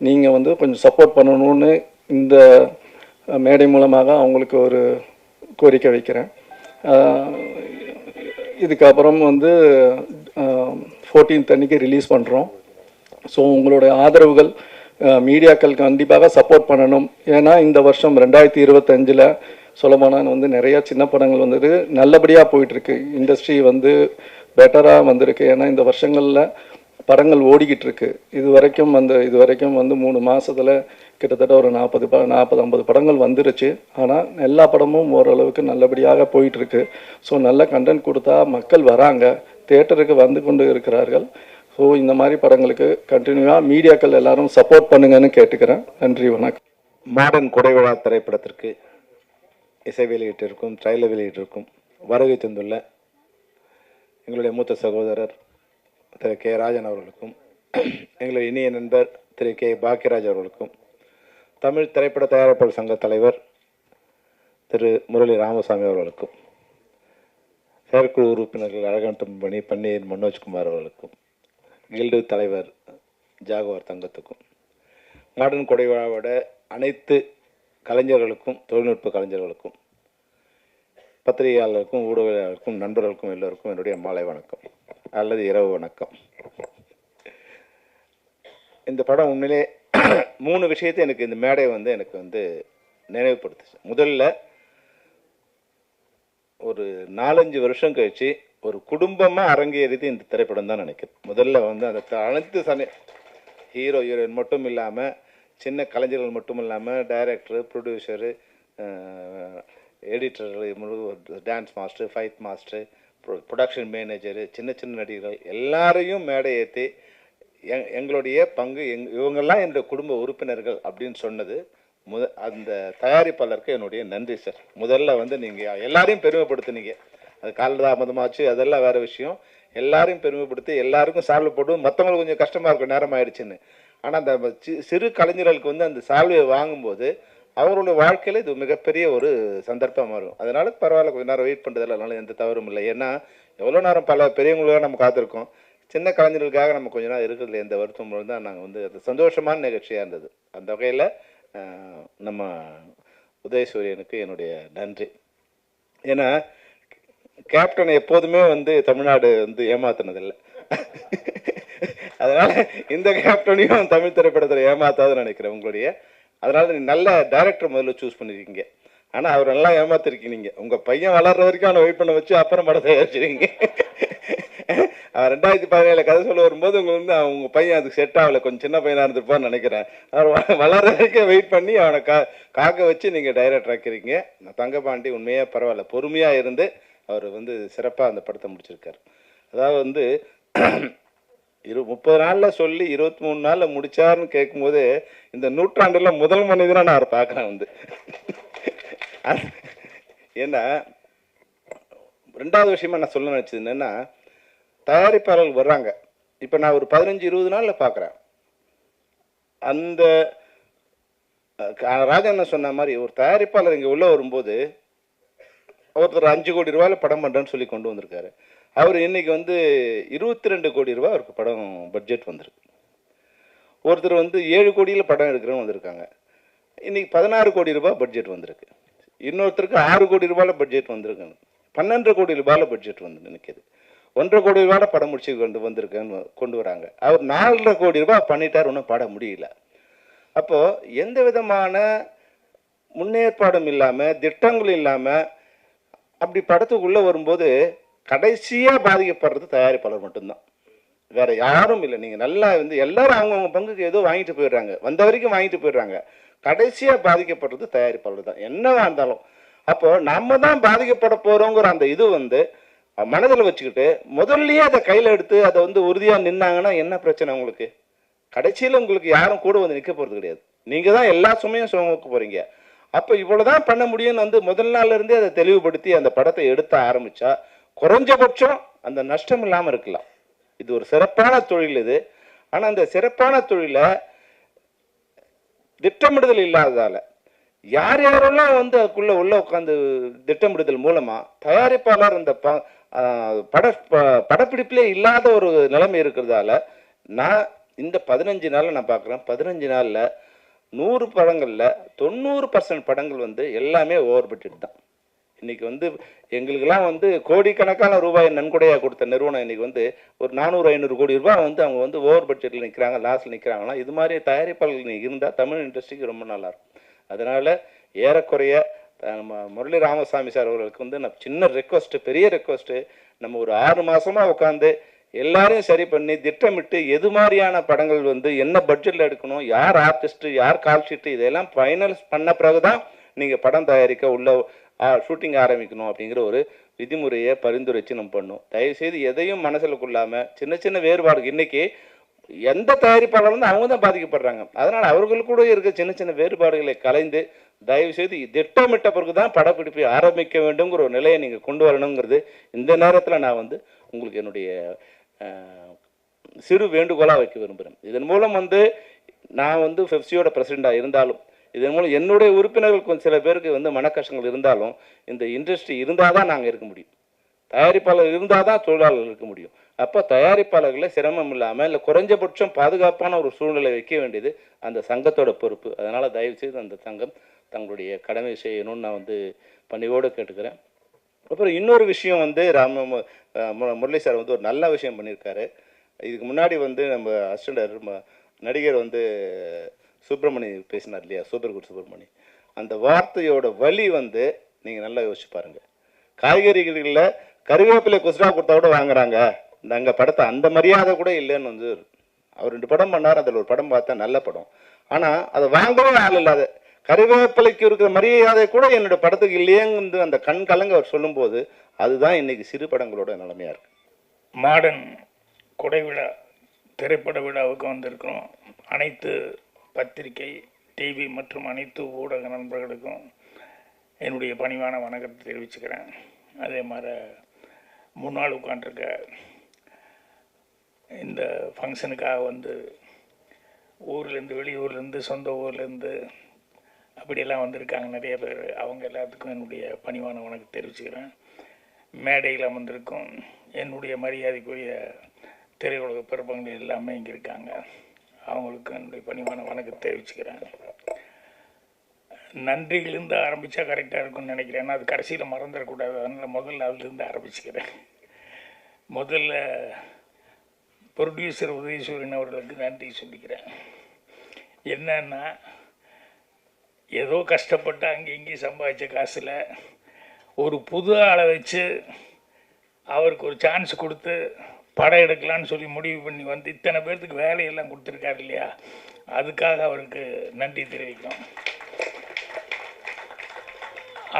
நீங்கள் வந்து கொஞ்சம் சப்போர்ட் பண்ணணும்னு இந்த மேடை மூலமாக அவங்களுக்கு ஒரு கோரிக்கை வைக்கிறேன். இதுக்கப்புறம் வந்து 14th அன்றைக்கி ரிலீஸ் பண்ணுறோம். ஸோ உங்களுடைய ஆதரவுகள் மீடியாக்கள் கண்டிப்பாக சப்போர்ட் பண்ணணும். ஏன்னா இந்த வருஷம் 2025 சொல்லப்போனால் வந்து நிறையா சின்ன படங்கள் வந்தது நல்லபடியாக போயிட்டுருக்கு. இண்டஸ்ட்ரி வந்து பெட்டராக வந்திருக்கு. ஏன்னா இந்த வருஷங்களில் படங்கள் ஓடிக்கிட்டு இருக்கு. இது வரைக்கும் வந்து 3 மாதத்தில் கிட்டத்தட்ட ஒரு 40-50 படங்கள் வந்துருச்சு. ஆனால் எல்லா படமும் ஓரளவுக்கு நல்லபடியாக போயிட்டுருக்கு. ஸோ நல்ல கண்டென்ட் கொடுத்தா மக்கள் வராங்க, தியேட்டருக்கு வந்து கொண்டு இருக்கிறார்கள். ஸோ இந்த மாதிரி படங்களுக்கு கண்டினியூவாக மீடியாக்கள் எல்லாரும் சப்போர்ட் பண்ணுங்கன்னு கேட்டுக்கிறேன். நன்றி, வணக்கம். மாடர்ன் கொடைவிழா திரைப்படத்திற்கு இசை வெளியிட்டிருக்கும், ட்ரைலர் வெளியிட்டிருக்கும் வருகை தந்துள்ள எங்களுடைய மூத்த சகோதரர் திரு கே ராஜன் அவர்களுக்கும், எங்களுடைய இனிய நண்பர் திரு கே பாக்கியராஜ் அவர்களுக்கும், தமிழ் திரைப்பட தயாரிப்பாளர் சங்க தலைவர் திரு முரளி ராமசாமி அவர்களுக்கும், செயற்குழு உறுப்பினர்கள் அழகன் பன்னீர் மனோஜ்குமார் அவர்களுக்கும், கில்டு தலைவர் ஜாகுவார் தங்கத்துக்கும், மாடர்ன் கொடைவிழாவோட அனைத்து கலைஞர்களுக்கும், தொழில்நுட்ப கலைஞர்களுக்கும், பத்திரிகையாளருக்கும், ஊடகங்களுக்கும், நண்பர்களுக்கும் எல்லோருக்கும் என்னுடைய மாலை வணக்கம் அல்லது இரவு வணக்கம். இந்த படம் உண்மையிலே 3 விஷயத்தை எனக்கு இந்த மேடை வந்து எனக்கு வந்து நினைவுபடுத்துச்சு. முதல்ல ஒரு 4-5 வருஷம் கழிச்சு ஒரு குடும்பமாக அரங்கேறியது இந்த திரைப்படம் தான் நினைக்கிறேன். முதல்ல வந்து அந்த அனைத்து ஹீரோ ஹீரோயின் மட்டும் இல்லாமல், சின்ன கலைஞர்கள் மட்டும் இல்லாமல், director, producer, editor, dance master, fight master, production manager, சின்ன சின்ன நடிகர்கள் எல்லாரையும் மேடை ஏற்றி எங்களுடைய பங்கு இவங்கெல்லாம் என்னுடைய குடும்ப உறுப்பினர்கள் அப்படின்னு சொன்னது அந்த தயாரிப்பாளருக்கு என்னுடைய நன்றி சார். முதல்ல வந்து நீங்கள் எல்லாரையும் பெருமைப்படுத்துனீங்க. அது காலதாமதமாச்சு, அதெல்லாம் வேறு விஷயம். எல்லாரையும் பெருமைப்படுத்தி எல்லாருக்கும் சால்வை போட்டு மற்றவங்களுக்கு கொஞ்சம் கஷ்டமாக இருக்கும், நேரம் ஆயிடுச்சுன்னு. ஆனால் அந்த சிறு கலைஞர்களுக்கு வந்து அந்த சால்வையை வாங்கும்போது அவருடைய வாழ்க்கையில் இது மிகப்பெரிய ஒரு சந்தர்ப்பமாக இருக்கும். அதனால பரவாயில்ல, கொஞ்சம் நேரம் வெயிட் பண்ணுறதில்ல, அதனால எந்த தவறும் இல்லை. ஏன்னா எவ்வளோ நேரம் பல பெரியவங்களுக்காக நம்ம காத்திருக்கோம், சின்ன கலைஞர்களுக்காக நம்ம கொஞ்ச நேரம் இருக்கிறதுல எந்த வருத்தமும் தான் நாங்கள் வந்து அது சந்தோஷமான நிகழ்ச்சியாக இருந்தது. அந்த வகையில் நம்ம உதயசூரியனுக்கு என்னுடைய நன்றி. ஏன்னா கேப்டன் எப்போதுமே வந்து தமிழ்நாடு வந்து ஏமாத்தினதில்லை. அதனால் இந்த கேப்டனையும் தமிழ் திரைப்படத்தில் ஏமாத்தாதுன்னு நினைக்கிறேன் உங்களுடைய. அதனால் நீ நல்ல டைரக்டர் முதல்ல சூஸ் பண்ணியிருக்கீங்க. ஆனால் அவர் நல்லா ஏமாத்திருக்கீங்க. உங்கள் பையன் வளர்ற வரைக்கும் அவனை வெயிட் பண்ண வச்சு அப்புறம் படம் தயாரிச்சிருக்கீங்க. 2017 கதை சொல்ல வரும்போது உங்களுக்கு வந்து அவங்க பையன் அதுக்கு செட் ஆகலை, கொஞ்சம் சின்ன பையனாக இருந்திருப்பான்னு நினைக்கிறேன். அவர் வளர்ற வரைக்கும் வெயிட் பண்ணி அவனை காக்க வச்சு நீங்கள் டைரக்டர் ஆக்கிருக்கீங்க. தங்கபாண்டி உண்மையாக பரவாயில்ல, பொறுமையாக இருந்து அவர் வந்து சிறப்பாக அந்த படத்தை முடிச்சிருக்கார். அதாவது வந்து 30 நாளில் சொல்லி 23 நாளில் முடித்தார்னு கேட்கும்போது இந்த நூற்றாண்டில் முதல் மனிதனாக நான் அவரை பார்க்குறேன் வந்து. ஏன்னா ரெண்டாவது விஷயமா நான் சொல்ல நினச்சது என்னென்னா, தயாரிப்பாளர்கள் வர்றாங்க. இப்போ நான் ஒரு 15-20 நாளில் பார்க்குறேன். அந்த ராஜண்ணன் சொன்ன மாதிரி ஒரு தயாரிப்பாளர் இங்கே உள்ளே வரும்போது ஒருத்தர் 5 கோடி ரூபாயில் படம் பண்ணுறேன்னு சொல்லி கொண்டு வந்திருக்காரு. அவர் இன்றைக்கி வந்து 22 கோடி ரூபா அவருக்கு படம் பட்ஜெட் வந்திருக்கு. ஒருத்தர் வந்து 7 கோடியில் படம் எடுக்கிறேன்னு வந்திருக்காங்க. இன்றைக்கி 16 கோடி ரூபா பட்ஜெட் வந்திருக்கு. இன்னொருத்தருக்கு 6 கோடி ரூபாயில் பட்ஜெட் வந்திருக்கு. 12 கோடி ரூபாயில் பட்ஜெட் வந்து நினைக்கிது. 1.5 கோடி ரூபாயில் படம் முடிச்சு கொண்டு வராங்க. அவர் 4.5 கோடி ரூபாய் பண்ணிட்டார், ஒன்றும் பாட முடியல. அப்போது எந்த விதமான முன்னேற்பாடும் இல்லாமல் திட்டங்களும் இல்லாமல் அப்படி படத்துக்குள்ளே வரும்போது கடைசியாக பாதிக்கப்படுறது தயாரிப்பாளர் மட்டும்தான், வேறு யாரும் இல்லை. நீங்கள் நல்லா வந்து எல்லாரும் அவங்கவுங்க பங்குக்கு ஏதோ வாங்கிட்டு போயிடுறாங்க, வந்த வரைக்கும் வாங்கிட்டு போயிடுறாங்க. கடைசியாக பாதிக்கப்படுறது தயாரிப்பாளர் தான் என்னவா இருந்தாலும். அப்போது நம்ம தான் பாதிக்கப்பட போகிறோங்கிற அந்த இது வந்து மனதில் வச்சுக்கிட்டு முதல்லையே அதை கையில் எடுத்து அதை வந்து உறுதியாக நின்னாங்கன்னா என்ன பிரச்சனை உங்களுக்கு? கடைசியில் உங்களுக்கு யாரும் கூட வந்து நிற்க போகிறது கிடையாது. நீங்கள் தான் எல்லா சுமையும் சுமக்க போகிறீங்க. அப்போ இவ்வளோ தான் பண்ண முடியும்னு வந்து முதல் நாள்லேருந்தே அதை தெளிவுபடுத்தி அந்த படத்தை எடுத்த ஆரம்பித்தா குறைஞ்சபட்சம் அந்த நஷ்டம் இல்லாமல் இருக்கலாம். இது ஒரு சிறப்பான தொழில் இது. ஆனால் அந்த சிறப்பான தொழிலை திட்டமிடுதல் இல்லாததால் யார் யாரெல்லாம் வந்து அதுக்குள்ளே உள்ள உட்காந்து திட்டமிடுதல் மூலமாக தயாரிப்பாளர் இந்த படப்பிடிப்பிலே இல்லாத ஒரு நிலைமை இருக்கிறதால நான் இந்த 15 நாளில் நான் பார்க்குறேன். 15 நாளில் 100 படங்களில் 90% படங்கள் வந்து எல்லாமே ஓவர் பட்ஜெட் தான். இன்றைக்கி வந்து எங்களுக்கெல்லாம் வந்து கோடிக்கணக்கான ரூபாய் நன்கொடையாக கொடுத்த நிறுவனம் இன்றைக்கி வந்து ஒரு 400-500 கோடி ரூபாய் வந்து அவங்க வந்து ஓவர் பட்ஜெட்டில் நிற்கிறாங்க, லாஸில் நிற்கிறாங்கன்னா இது மாதிரி தயாரிப்பாளர்கள் இருந்தால் தமிழ் இண்டஸ்ட்ரிக்கு ரொம்ப நல்லாயிருக்கும். அதனால் ஏறக்குறைய நம்ம முரளி ராமசாமி சார் அவர்களுக்கு வந்து நான் சின்ன ரெக்வஸ்ட்டு, பெரிய ரெக்வஸ்ட்டு, நம்ம ஒரு 6 மாதமாக உட்காந்து எல்லாரையும் சரி பண்ணி திட்டமிட்டு எது மாதிரியான படங்கள் வந்து என்ன பட்ஜெட்டில் எடுக்கணும், யார் ஆர்டிஸ்ட்டு, யார் கால் ஷீட்டு, இதெல்லாம் ஃபைனல் பண்ண பிறகு தான் நீங்கள் படம் தயாரிக்க உள்ள ஷூட்டிங் ஆரம்பிக்கணும் அப்படிங்கிற ஒரு விதிமுறையை பரிந்துரைச்சு நம்ம பண்ணோம். தயவுசெய்து எதையும் மனசில் கொள்ளாமல் சின்ன சின்ன வேறுபாடு இன்றைக்கி எந்த தயாரிப்பாளர் வந்து அவங்க தான் பாதிக்கப்படுறாங்க. அதனால் அவர்களுக்கு கூட இருக்க சின்ன சின்ன வேறுபாடுகளை கலைந்து தயவுசெய்து திட்டமிட்ட பிறகு தான் படப்பிடிப்பை ஆரம்பிக்க வேண்டுங்கிற ஒரு நிலையை நீங்கள் கொண்டு வரணுங்கிறது இந்த நேரத்தில் நான் வந்து உங்களுக்கு என்னுடைய சிறு வேண்டுகோளாக வைக்க விரும்புகிறேன். இதன் மூலம் வந்து நான் வந்து ஃபெப்சியோட பிரசிடெண்ட்டாக இருந்தாலும் இதன் மூலம் என்னுடைய உறுப்பினர்கள் கொஞ்சம் சில பேருக்கு வந்து மனக்கஷ்டங்கள் இருந்தாலும் இந்த இண்டஸ்ட்ரி இருந்தால் தான் நாங்கள் இருக்க முடியும், தயாரிப்பாளர் இருந்தால் தான் தொழிலாளர்கள் இருக்க முடியும். அப்போ தயாரிப்பாளர்களை சிரமம் இல்லாமல் இல்லை குறைஞ்சபட்சம் பாதுகாப்பான ஒரு சூழ்நிலை வைக்க வேண்டியது அந்த சங்கத்தோட பொறுப்பு. அதனால் தயவுசெய்து அந்த சங்கம் தங்களுடைய கடமை செய்யணும்னு நான் வந்து பணியோடு கேட்டுக்கிறேன். அப்புறம் இன்னொரு விஷயம் வந்து முரளி சார் வந்து ஒரு நல்ல விஷயம் பண்ணியிருக்காரு. இதுக்கு முன்னாடி வந்து நம்ம அசிஸ்டன்ட் நடிகர் வந்து சுப்பிரமணி பேசினார் இல்லையா, சூப்பர் சுப்பிரமணி, அந்த வார்த்தையோட வழி வந்து நீங்கள் நல்லா யோசிச்சு பாருங்கள். காய்கறிகளில் கருவேப்பிலை குஸ்ரா கொடுத்தா கூட வாங்குறாங்க, நாங்கள் படத்தை அந்த மரியாதை கூட இல்லைன்னு வந்து அவர் 2 படம் பண்ணார். அதில் ஒரு படம் பார்த்தா நல்ல படம், ஆனால் அதை வாங்கவே ஆள் இல்லாத கறிவேப்பிலைக்கு இருக்கிற மரியாதை கூட என்னோட படத்துக்கு இல்லையேங்கிறது அந்த கண் கலங்க அவர் சொல்லும்போது அதுதான் இன்னைக்கு சிறு படங்களோட நிலைமையாக இருக்குது. மாடர்ன் கொடை விழா திரைப்பட விழாவுக்கு வந்திருக்கிறோம். அனைத்து பத்திரிகை, டிவி மற்றும் அனைத்து ஊடக நண்பர்களுக்கும் என்னுடைய பணிவான வணக்கத்தை தெரிவிச்சுக்கிறேன். அதே மாதிரி முன்னாள் உட்காண்டிருக்க இந்த ஃபங்க்ஷனுக்காக வந்து ஊர்லேருந்து, வெளியூர்லேருந்து, சொந்த ஊர்லேருந்து அப்படியெல்லாம் வந்திருக்காங்க நிறைய பேர். அவங்க எல்லாத்துக்கும் என்னுடைய பணிவான வணக்கத்தை தெரிவிச்சுக்கிறேன். மேடையில் அமர்ந்திருக்கும் என்னுடைய மரியாதைக்குரிய திரையுலக பிறப்பங்கள் எல்லாமே இங்கே இருக்காங்க. அவங்களுக்கு என்னுடைய பணிவான வணக்கத்தை தெரிவிச்சுக்கிறேன். நன்றியிலிருந்து ஆரம்பித்தா கரெக்டாக இருக்கும்னு நினைக்கிறேன். ஏன்னா அது கடைசியில் மறந்துடக்கூடாது. அதனால் முதல்ல அதிலிருந்து ஆரம்பிச்சுக்கிறேன். முதல்ல ப்ரொடியூசர் உதயசூரியன் அவர்களுக்கு நன்றி சொல்லிக்கிறேன். என்னன்னா, ஏதோ கஷ்டப்பட்டு அங்கே இங்கேயும் சம்பாதிச்ச காசில் ஒரு புது ஆளை வச்சு அவருக்கு ஒரு சான்ஸ் கொடுத்து படம் எடுக்கலான்னு சொல்லி முடிவு பண்ணி வந்து இத்தனை பேர்த்துக்கு வேலையெல்லாம் கொடுத்துருக்காரு இல்லையா, அதுக்காக அவருக்கு நன்றி தெரிவிக்கணும்.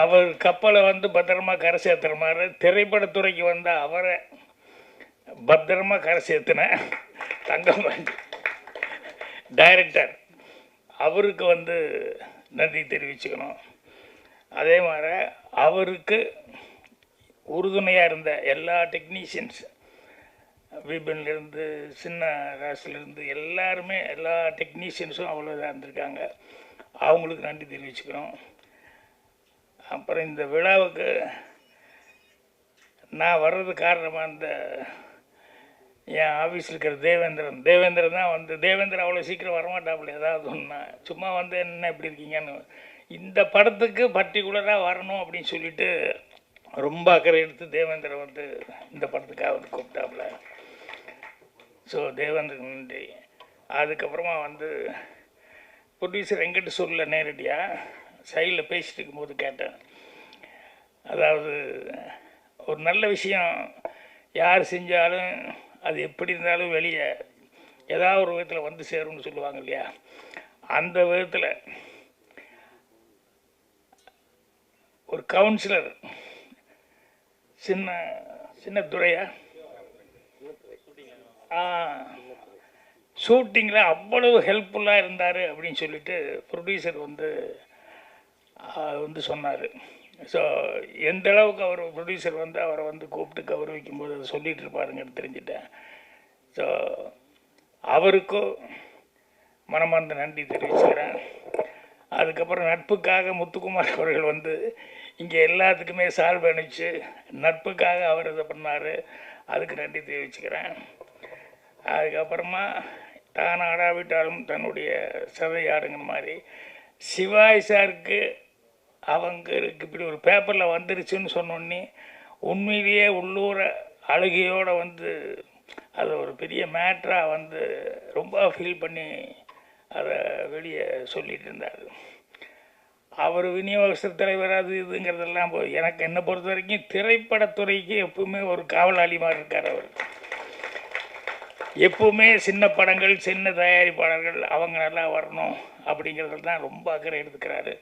அவர் கப்பலை வந்து பத்திரமா கரை சேர்த்துற மாதிரி திரைப்படத்துறைக்கு வந்த அவரை பத்திரமா கரை சேர்த்துன தங்கமணி டைரக்டர் அவருக்கு வந்து நன்றி தெரிவிச்சுக்கணும். அதே மாதிரி அவருக்கு உறுதுணையாக இருந்த எல்லா டெக்னீஷியன்ஸ், விபின்லேருந்து சின்ன ராசிலேருந்து எல்லாருமே, எல்லா டெக்னீஷியன்ஸும் அவ்வளோ இதாக இருந்திருக்காங்க. அவங்களுக்கு நன்றி தெரிவிச்சுக்கணும். அப்புறம் இந்த விழாவுக்கு நான் வர்றது காரணமாக இந்த என் ஆஃபீஸில் இருக்கிற தேவேந்திரன் தான் வந்து, தேவேந்திரன் அவ்வளோ சீக்கிரம் வரமாட்டாப்புல. ஏதாவது ஒன்றா சும்மா வந்து என்ன எப்படி இருக்கீங்கன்னு, இந்த படத்துக்கு பர்டிகுலராக வரணும் அப்படின்னு சொல்லிட்டு ரொம்ப அக்கறை எடுத்து தேவேந்திரன் வந்து இந்த படத்துக்காக வந்து கூப்பிட்டாப்புல. ஸோ தேவேந்திரன் நன்றி. அதுக்கப்புறமா வந்து ப்ரொடியூசர் எங்கிட்ட சொல்ல நேரடியாக சைடில் பேசிட்டு இருக்கும்போது கேட்டேன். அதாவது ஒரு நல்ல விஷயம் யார் செஞ்சாலும் அது எப்படி இருந்தாலும் வெளியே ஏதாவது ஒரு விதத்தில் வந்து சேரும்னு சொல்லுவாங்க இல்லையா, அந்த விதத்தில் ஒரு கவுன்சிலர் சின்ன துறையா ஷூட்டிங்கில் அவ்வளவு ஹெல்ப்ஃபுல்லாக இருந்தார் அப்படின்னு சொல்லிட்டு ப்ரொடியூசர் வந்து சொன்னார். ஸோ எந்த அளவுக்கு அவர் ப்ரொடியூசர் வந்து அவரை வந்து கூப்பிட்டு கௌரவிக்கும்போது அதை சொல்லிகிட்டு இருப்பாருங்கன்னு தெரிஞ்சுட்டேன். ஸோ அவருக்கும் மனமார்ந்த நன்றி தெரிவிச்சுக்கிறேன். அதுக்கப்புறம் நட்புக்காக முத்துக்குமார் அவர்கள் வந்து இங்கே எல்லாத்துக்குமே சால்வ் அனுப்பிச்சு நட்புக்காக அவர் இதை பண்ணார். அதுக்கு நன்றி தெரிவிச்சுக்கிறேன். அதுக்கப்புறமா தான் ஆடாவிட்டாலும் தன்னுடைய சதை ஆடுங்கிற மாதிரி சிவாய் சாருக்கு அவங்களுக்கு இப்படி ஒரு பேப்பரில் வந்துருச்சுன்னு சொன்னோன்னே உண்மையிலேயே உள்ளூர அழுகையோடு வந்து அதை ஒரு பெரிய மேட்ராக வந்து ரொம்ப ஃபீல் பண்ணி அதை வெளியே சொல்லிகிட்டு இருந்தார். அவர் விநியோகஸ்தர் தலைவர் அது இதுங்கிறதெல்லாம் எனக்கு என்னை பொறுத்த வரைக்கும் திரைப்படத்துறைக்கு எப்பவுமே ஒரு காவலாளி மாதிரி இருக்கார். அவர் எப்பவுமே சின்ன படங்கள், சின்ன தயாரிப்பாளர்கள் அவங்க நல்லா வரணும் அப்படிங்கிறதுல தான் ரொம்ப அக்கறை எடுத்துக்கிறாரு.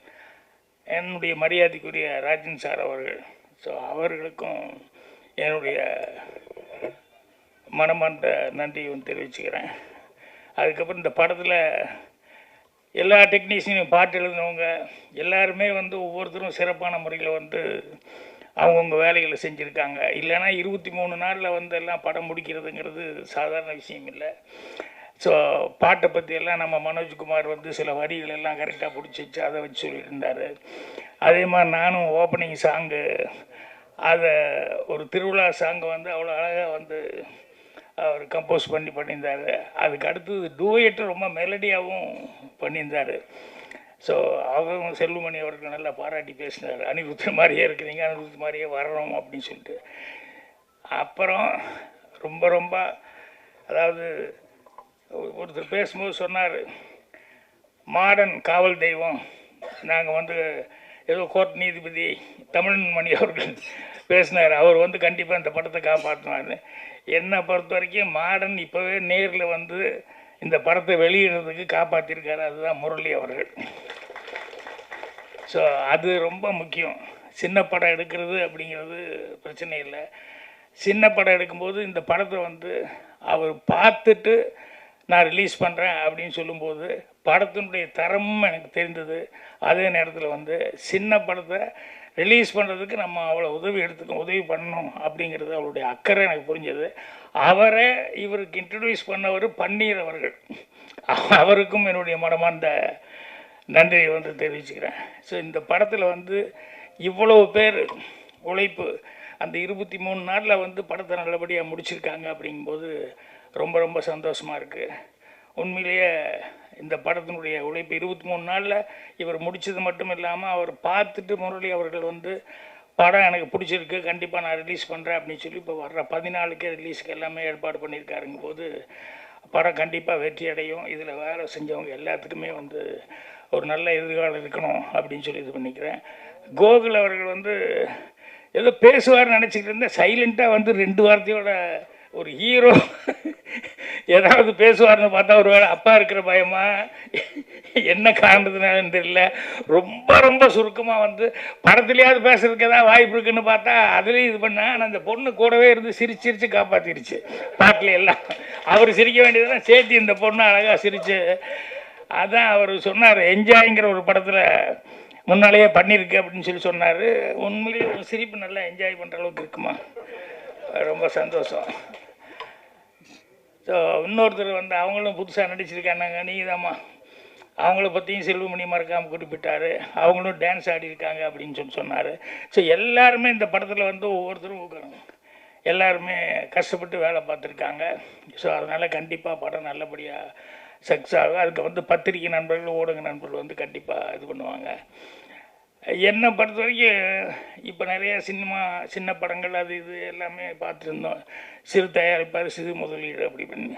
என்னுடைய மரியாதைக்குரிய ராஜன் சார் அவர்கள், ஸோ அவர்களுக்கும் என்னுடைய மனமார்ந்த நன்றியும் தெரிவிச்சுக்கிறேன். அதுக்கப்புறம் இந்த படத்தில் எல்லா டெக்னீஷியனும் பாட்டு எழுதினவங்க எல்லாருமே வந்து ஒவ்வொருத்தரும் சிறப்பான முறையில் வந்து அவங்கவுங்க வேலைகளை செஞ்சுருக்காங்க. இல்லைன்னா 23 நாளில் வந்து எல்லாம் படம் முடிக்கிறதுங்கிறது சாதாரண விஷயம் இல்லை. ஸோ பாட்டை பற்றியெல்லாம் நம்ம மனோஜ்குமார் வந்து சில வரிகள் எல்லாம் கரெக்டாக பிடிச்சி வச்சு அதை வச்சு சொல்லிட்டு இருந்தார். அதே மாதிரி நானும் ஓப்பனிங் சாங்கு அதை ஒரு திருவிழா சாங்கை வந்து அவ்வளோ அழகாக வந்து அவர் கம்போஸ் பண்ணியிருந்தார். அதுக்கு அடுத்தது டூயட்டு ரொம்ப மெலடியாகவும் பண்ணியிருந்தார். ஸோ அவங்க செல்வமணி அவர்கள் நல்லா பாராட்டி பேசினார். அனிருத் மாதிரியே இருக்கிறீங்க, அனிருத் மாதிரியே வரணும் அப்படின்னு சொல்லிட்டு. அப்புறம் ரொம்ப அதாவது ஒருத்தர் பேசும்போது சொன்னார், மாடர்ன் காவல் தெய்வம் நாங்கள் வந்து ஏதோ கோர்ட் நீதிபதி தமிழன் மணி அவர்கள் பேசினார். அவர் வந்து கண்டிப்பாக இந்த படத்தை காப்பாற்றினார். என்னை பொறுத்த வரைக்கும் மாடர்ன் இப்போவே நேரில் வந்து இந்த படத்தை வெளியிடுறதுக்கு காப்பாற்றிருக்காரு. அதுதான் முரளி அவர்கள். ஸோ அது ரொம்ப முக்கியம். சின்ன படம் எடுக்கிறது அப்படிங்கிறது பிரச்சனை இல்லை. சின்ன படம் எடுக்கும்போது இந்த படத்தை வந்து அவர் பார்த்துட்டு நான் ரிலீஸ் பண்ணுறேன் அப்படின்னு சொல்லும்போது படத்தினுடைய தரமும் எனக்கு தெரிந்தது. அதே நேரத்தில் வந்து சின்ன படத்தை ரிலீஸ் பண்ணுறதுக்கு நம்ம அவ்வளோ உதவி பண்ணணும் அப்படிங்கிறது அவருடைய அக்கறை எனக்கு புரிஞ்சது. அவரை இவருக்கு இன்ட்ரடியூஸ் பண்ணவர் பன்னீர் அவர்கள். அவருக்கும் என்னுடைய மனமார்ந்த நன்றியை வந்து தெரிவிச்சுக்கிறேன். ஸோ இந்த படத்தில் வந்து இவ்வளோ பேர் உழைப்பு, அந்த 23 நாளில் வந்து படத்தை நல்லபடியாக முடிச்சிருக்காங்க அப்படிங்கும்போது ரொம்ப ரொம்ப சந்தோஷமாக இருக்குது. உண்மையிலேயே இந்த படத்தினுடைய உழைப்பு 23 நாளில் இவர் முடித்தது மட்டும் இல்லாமல் அவர் பார்த்துட்டு முரளி அவர்கள் வந்து படம் எனக்கு பிடிச்சிருக்கு, கண்டிப்பாக நான் ரிலீஸ் பண்ணுறேன் அப்படின்னு சொல்லி இப்போ வர்ற 14க்கே ரிலீஸுக்கு எல்லாமே ஏற்பாடு பண்ணியிருக்காருங்க போது படம் கண்டிப்பாக வெற்றி அடையும். இதில் வேலை செஞ்சவங்க எல்லாத்துக்குமே வந்து ஒரு நல்ல எதிர்காலம் இருக்கணும் அப்படின்னு சொல்லி இது பண்ணிக்கிறேன். கோகுல் அவர்கள் வந்து ஏதோ பேசுவார்னு நினச்சிக்கிட்டு இருந்தேன். சைலண்ட்டாக வந்து 2 வார்த்தையோட ஒரு ஹீரோ ஏதாவது பேசுவார்னு பார்த்தா ஒரு வேளை அப்பா இருக்கிற பயமா என்ன காரணத்துனாலும் தெரியல, ரொம்ப ரொம்ப சுருக்கமாக வந்து படத்துலையாவது பேசுறதுக்கு ஏதாவது வாய்ப்பு இருக்குன்னு பார்த்தா அதுலேயும் இது பண்ணால் ஆனால் அந்த பொண்ணு கூடவே இருந்து சிரிச்சு காப்பாற்றிருச்சு பாட்டில் எல்லாம். அவர் சிரிக்க வேண்டியதுதான் சேர்த்து இந்த பொண்ணு அழகாக சிரிச்சு. அதான் அவர் சொன்னார், என்ஜாய்ங்கிற ஒரு படத்தில் முன்னாலேயே பண்ணியிருக்கு அப்படின்னு சொல்லி சொன்னார். உண்மையிலேயே ஒரு சிரிப்பு நல்லா என்ஜாய் பண்ணுற அளவுக்கு இருக்குமா, ரொம்ப சந்தோஷம். ஸோ இன்னொருத்தர் வந்து அவங்களும் புதுசாக நடிச்சிருக்காங்க, நீதாம்மா, அவங்கள பற்றியும் செல்வமணி மறக்காமல் குறிப்பிட்டார். அவங்களும் டான்ஸ் ஆடிருக்காங்க அப்படின்னு சொல்லி சொன்னார். ஸோ எல்லாருமே இந்த படத்தில் வந்து ஒவ்வொருத்தரும் எல்லாருமே கஷ்டப்பட்டு வேலை பார்த்துருக்காங்க. ஸோ அதனால் கண்டிப்பாக படம் நல்லபடியாக சக்ஸஸ் ஆகும். அதுக்கு வந்து பத்திரிகை நண்பர்கள், ஊடக நண்பர்கள் வந்து கண்டிப்பாக இது பண்ணுவாங்க. என்னை பொறுத்த வரைக்கும் இப்போ நிறைய சின்ன படங்கள் அது இது எல்லாமே பார்த்துருந்தோம். சிறு தயாரிப்பார், சிறு முதலீடு அப்படி பண்ணி.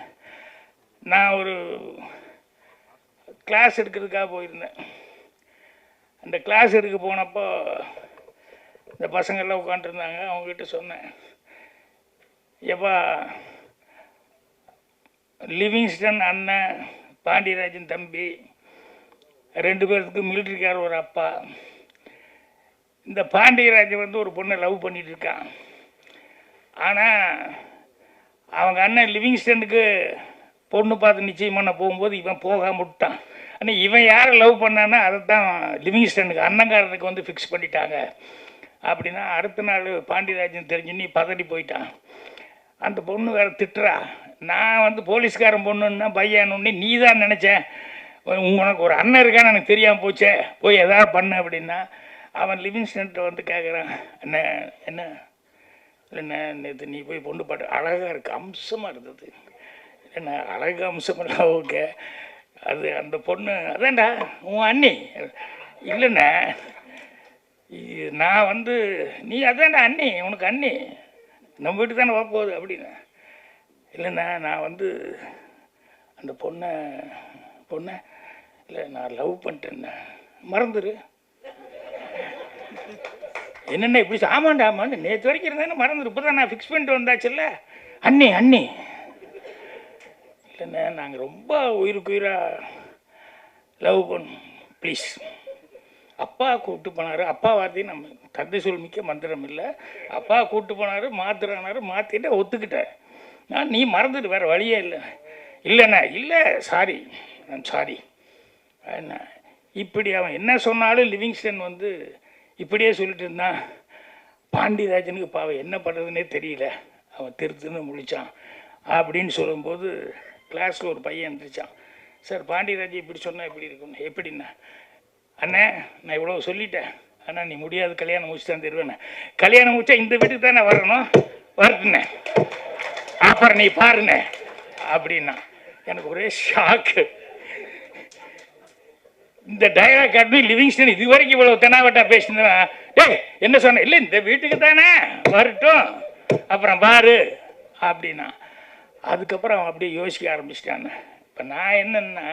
நான் ஒரு கிளாஸ் எடுக்கிறதுக்காக போயிருந்தேன். அந்த கிளாஸ் எடுக்க போனப்போ இந்த பசங்கள்லாம் உட்காந்துருந்தாங்க. அவங்ககிட்ட சொன்னேன், எப்பா லிவிங்ஸ்டன் அண்ணன், பாண்டியராஜன் தம்பி 2 பேருக்கு மிலிட்ரிக்கார் ஒரு அப்பா. இந்த பாண்டியராஜன் வந்து ஒரு பொண்ணை லவ் பண்ணிட்டு இருக்கான். ஆனால் அவங்க அண்ணன் லிவிங்ஸ்டனுக்கு பொண்ணு பார்த்து நிச்சயம் பண்ண போகும்போது இவன் போகாம விட்டான். ஆனால் இவன் யாரை லவ் பண்ணான்னா அதை தான் லிவிங்ஸ்டனுக்கு அண்ணங்காரனுக்கு வந்து ஃபிக்ஸ் பண்ணிட்டாங்க. அப்படின்னா அடுத்த நாள் பாண்டியராஜன் தெரிஞ்சு நீ பதறி போயிட்டான். அந்த பொண்ணு வேறு திட்டுறா, நான் வந்து போலீஸ்காரன் பொண்ணுன்னா பையன்னு நீ தான் நினச்சேன், உனக்கு ஒரு அண்ணன் இருக்கான்னு எனக்கு தெரியாமல் போச்சே, போய் எதாவது பண்ண அப்படின்னா. அவன் லிவிங்ஸ்டன்ட்ட வந்து கேட்குறான், என்ன இல்லைண்ணே நேற்று நீ போய் பொண்ணு பாட்டு அழகாக இருக்குது, அம்சமாக இருந்தது. என்ன அழகு அம்சமெல்லாம் ஓகே, அது அந்த பொண்ணு அதான்டா உன் அண்ணி. இல்லைண்ணே நான் வந்து நீ அதான்டா அண்ணி, உனக்கு அண்ணி நம்ம வீட்டுக்கு தானே வரப்போகுது அப்படின்னு. இல்லைண்ணா நான் வந்து அந்த பொண்ணை இல்லை நான் லவ் பண்ணிட்டேண்ணே, மறந்துடு. என்னென்ன இப்படி ஆமாண்டா ஆமாண்டு நேற்று வரைக்கும் இருந்தேன்னு மறந்துடு, இப்போ தான் நான் ஃபிக்ஸ் பண்ணிட்டு வந்தாச்சுல்ல அண்ணி. இல்லைண்ணே நாங்கள் ரொம்ப உயிருக்குயிராக லவ் பண்ணோம், ப்ளீஸ். அப்பா கூப்பிட்டு போனார், அப்பா வார்த்தையும் நம்ம தந்தை சொல் மிக்க மந்திரம் இல்லை. அப்பா கூப்பிட்டு போனார், மாத்துறானார், மாற்றிட்டு ஒத்துக்கிட்டேன். நீ மறந்துட்டு வேறு வழியே இல்லைண்ணா. இல்லை சாரி, ஐம் சாரி. என்ன இப்படி அவன் என்ன சொன்னாலும் லிவிங்ஸ்டன் வந்து இப்படியே சொல்லிட்டு இருந்தான். பாண்டியராஜனுக்கு பாவம் என்ன பண்ணுறதுனே தெரியல, அவன் திருத்துன்னு முழிச்சான் அப்படின்னு சொல்லும்போது கிளாஸில் ஒரு பையன் இருந்துச்சான். சார் பாண்டியராஜ் இப்படி சொன்னால் எப்படி இருக்குன்னு. எப்படின்னா, அண்ணே நான் இவ்வளோ சொல்லிட்டேன், ஆனால் நீ முடியாது, கல்யாணம் முடிச்சு தான் தருவேண்ணே. கல்யாணம் முடிச்சா இந்த வீட்டுக்கு தானே வரணும், வரட்டுண்ணே, அப்புறம் நீ பாருண்ணே அப்படின்னா. எனக்கு ஒரே ஷாக்கு. இந்த டைலாக் காட்டி லிவிங்ஸ்டன் இது வரைக்கும் இவ்வளோ தெனாவட்டா பேசினா, டேய் என்ன சொன்ன, இல்லை இந்த வீட்டுக்கு தானே வரட்டும் அப்புறம் பாரு அப்படின்னா. அதுக்கப்புறம் அவன் அப்படியே யோசிக்க ஆரம்பிச்சிட்டான். இப்போ நான் என்னன்னா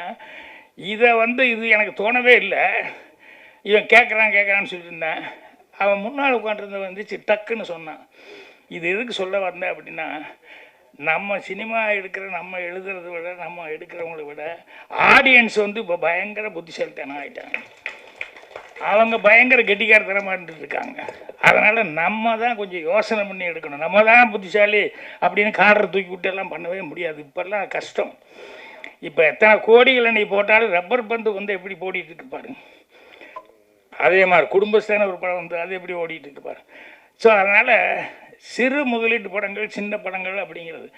இதை வந்து இது எனக்கு தோணவே இல்லை. இவன் கேட்குறான்னு சொல்லிட்டு இருந்தேன். அவன் முன்னால் உட்காந்துருந்தவன் வந்துச்சு டக்குன்னு சொன்னான், இது எதுக்கு சொல்ல வந்தேன் அப்படின்னா, நம்ம சினிமா நம்ம எழுதுறதை விட நம்ம எடுக்கிறவங்கள விட ஆடியன்ஸ் வந்து இப்போ பயங்கர புத்திசாலித்தனம் ஆகிட்டாங்க. அவங்க பயங்கர கெட்டிக்காரத்தனமாக இருந்துட்டு இருக்காங்க. அதனால் நம்ம தான் கொஞ்சம் யோசனை பண்ணி எடுக்கணும். நம்ம தான் புத்திசாலி அப்படின்னு காடரை தூக்கி விட்டு எல்லாம் பண்ணவே முடியாது. இப்போல்லாம் கஷ்டம். இப்போ எத்தனை கோடிகளை நீ போட்டாலும் ரப்பர் பந்து வந்து எப்படி போடிட்டு இருக்கு பாருங்க. அதே மாதிரி குடும்பஸ்தான ஒரு படம் வந்து அது எப்படி ஓடிட்டு இருக்கு பாருங்க. ஸோ அதனால் சிறு முதலீட்டு படங்கள், சின்ன படங்கள் அப்படிங்கிறது.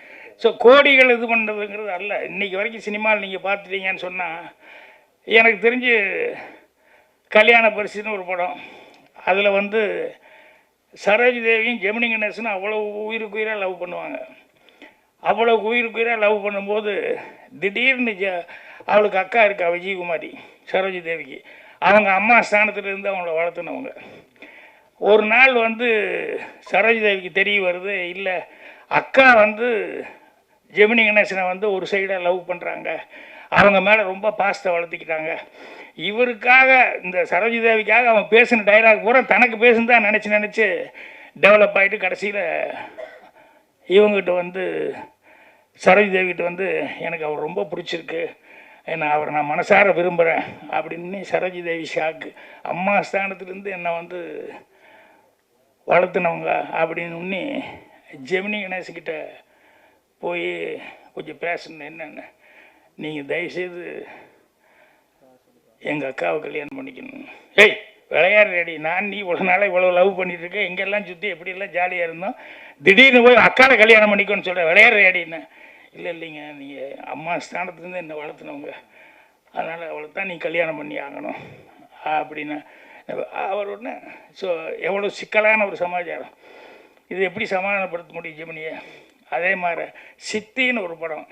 ஸோ கோடிகள் இது பண்ணுறதுங்கிறது அல்ல. இன்றைக்கி வரைக்கும் சினிமாவில் நீங்கள் பார்த்துட்டீங்கன்னு சொன்னால், எனக்கு தெரிஞ்சு கல்யாண பரிசுன்னு ஒரு படம், அதில் வந்து சரோஜி தேவியும் ஜெமினி கணேசனும் அவ்வளோ உயிருக்கு உயிராக லவ் பண்ணுவாங்க. அவ்வளோ உயிருக்கு உயிராக லவ் பண்ணும்போது திடீர்னு அவளுக்கு அக்கா இருக்கா விஜயகுமாரி, சரோஜி தேவிக்கு. அவங்க அம்மா ஸ்தானத்துலேருந்து அவங்கள வளர்த்துனவங்க. ஒரு நாள் வந்து சரோஜி தேவிக்கு தெரிய வருது, இல்லை அக்கா வந்து ஜெமினி கணேசனை வந்து ஒரு சைடாக லவ் பண்ணுறாங்க, அவங்க மேலே ரொம்ப பாசத்தை வளர்த்திக்கிட்டாங்க. இவருக்காக, இந்த சரோஜி தேவிக்காக அவன் பேசின டைலாக் பூரா தனக்கு பேசுனதான் நினச்சி டெவலப் ஆகிட்டு கடைசியில் இவங்ககிட்ட வந்து சரோஜி தேவிகிட்ட வந்து எனக்கு அவர் ரொம்ப பிடிச்சிருக்கு, அவரை நான் மனசார விரும்புகிறேன் அப்படின்னு சரோஜி தேவி ஷாக்கு. அம்மா ஸ்தானத்துலேருந்து என்னை வந்து வளர்த்துனவங்க அப்படின்னு ஜெமினி கணேசன்கிட்ட போய் கொஞ்சம் பேசணும். என்னென்ன, நீங்கள் தயவுசெய்து எங்கள் அக்காவை கல்யாணம் பண்ணிக்கணும். ஏய் விளையாடு ரெடி, நீ இவ்வளோ நாளாக இவ்வளோ லவ் பண்ணிட்டு இருக்கேன், எங்கெல்லாம் சுற்றி எப்படியெல்லாம் ஜாலியாக இருந்தோம், திடீர்னு போய் அக்காவை கல்யாணம் பண்ணிக்கோன்னு சொல்கிறேன், விளையாடு ரெடின்னு. இல்லைங்க, நீங்கள் அம்மா ஸ்தானத்துலேருந்து என்னை வளர்த்துனவங்க, அதனால் அவளை தான் நீ கல்யாணம் பண்ணி ஆகணும் அப்படின்னு அவர் ஒன்று. ஸோ எவ்வளோ சிக்கலான ஒரு சமாச்சாரம். இது எப்படி சமாதானப்படுத்த முடியும் ஜெமினியை? அதே மாதிரி சித்தின்னு ஒரு படம்,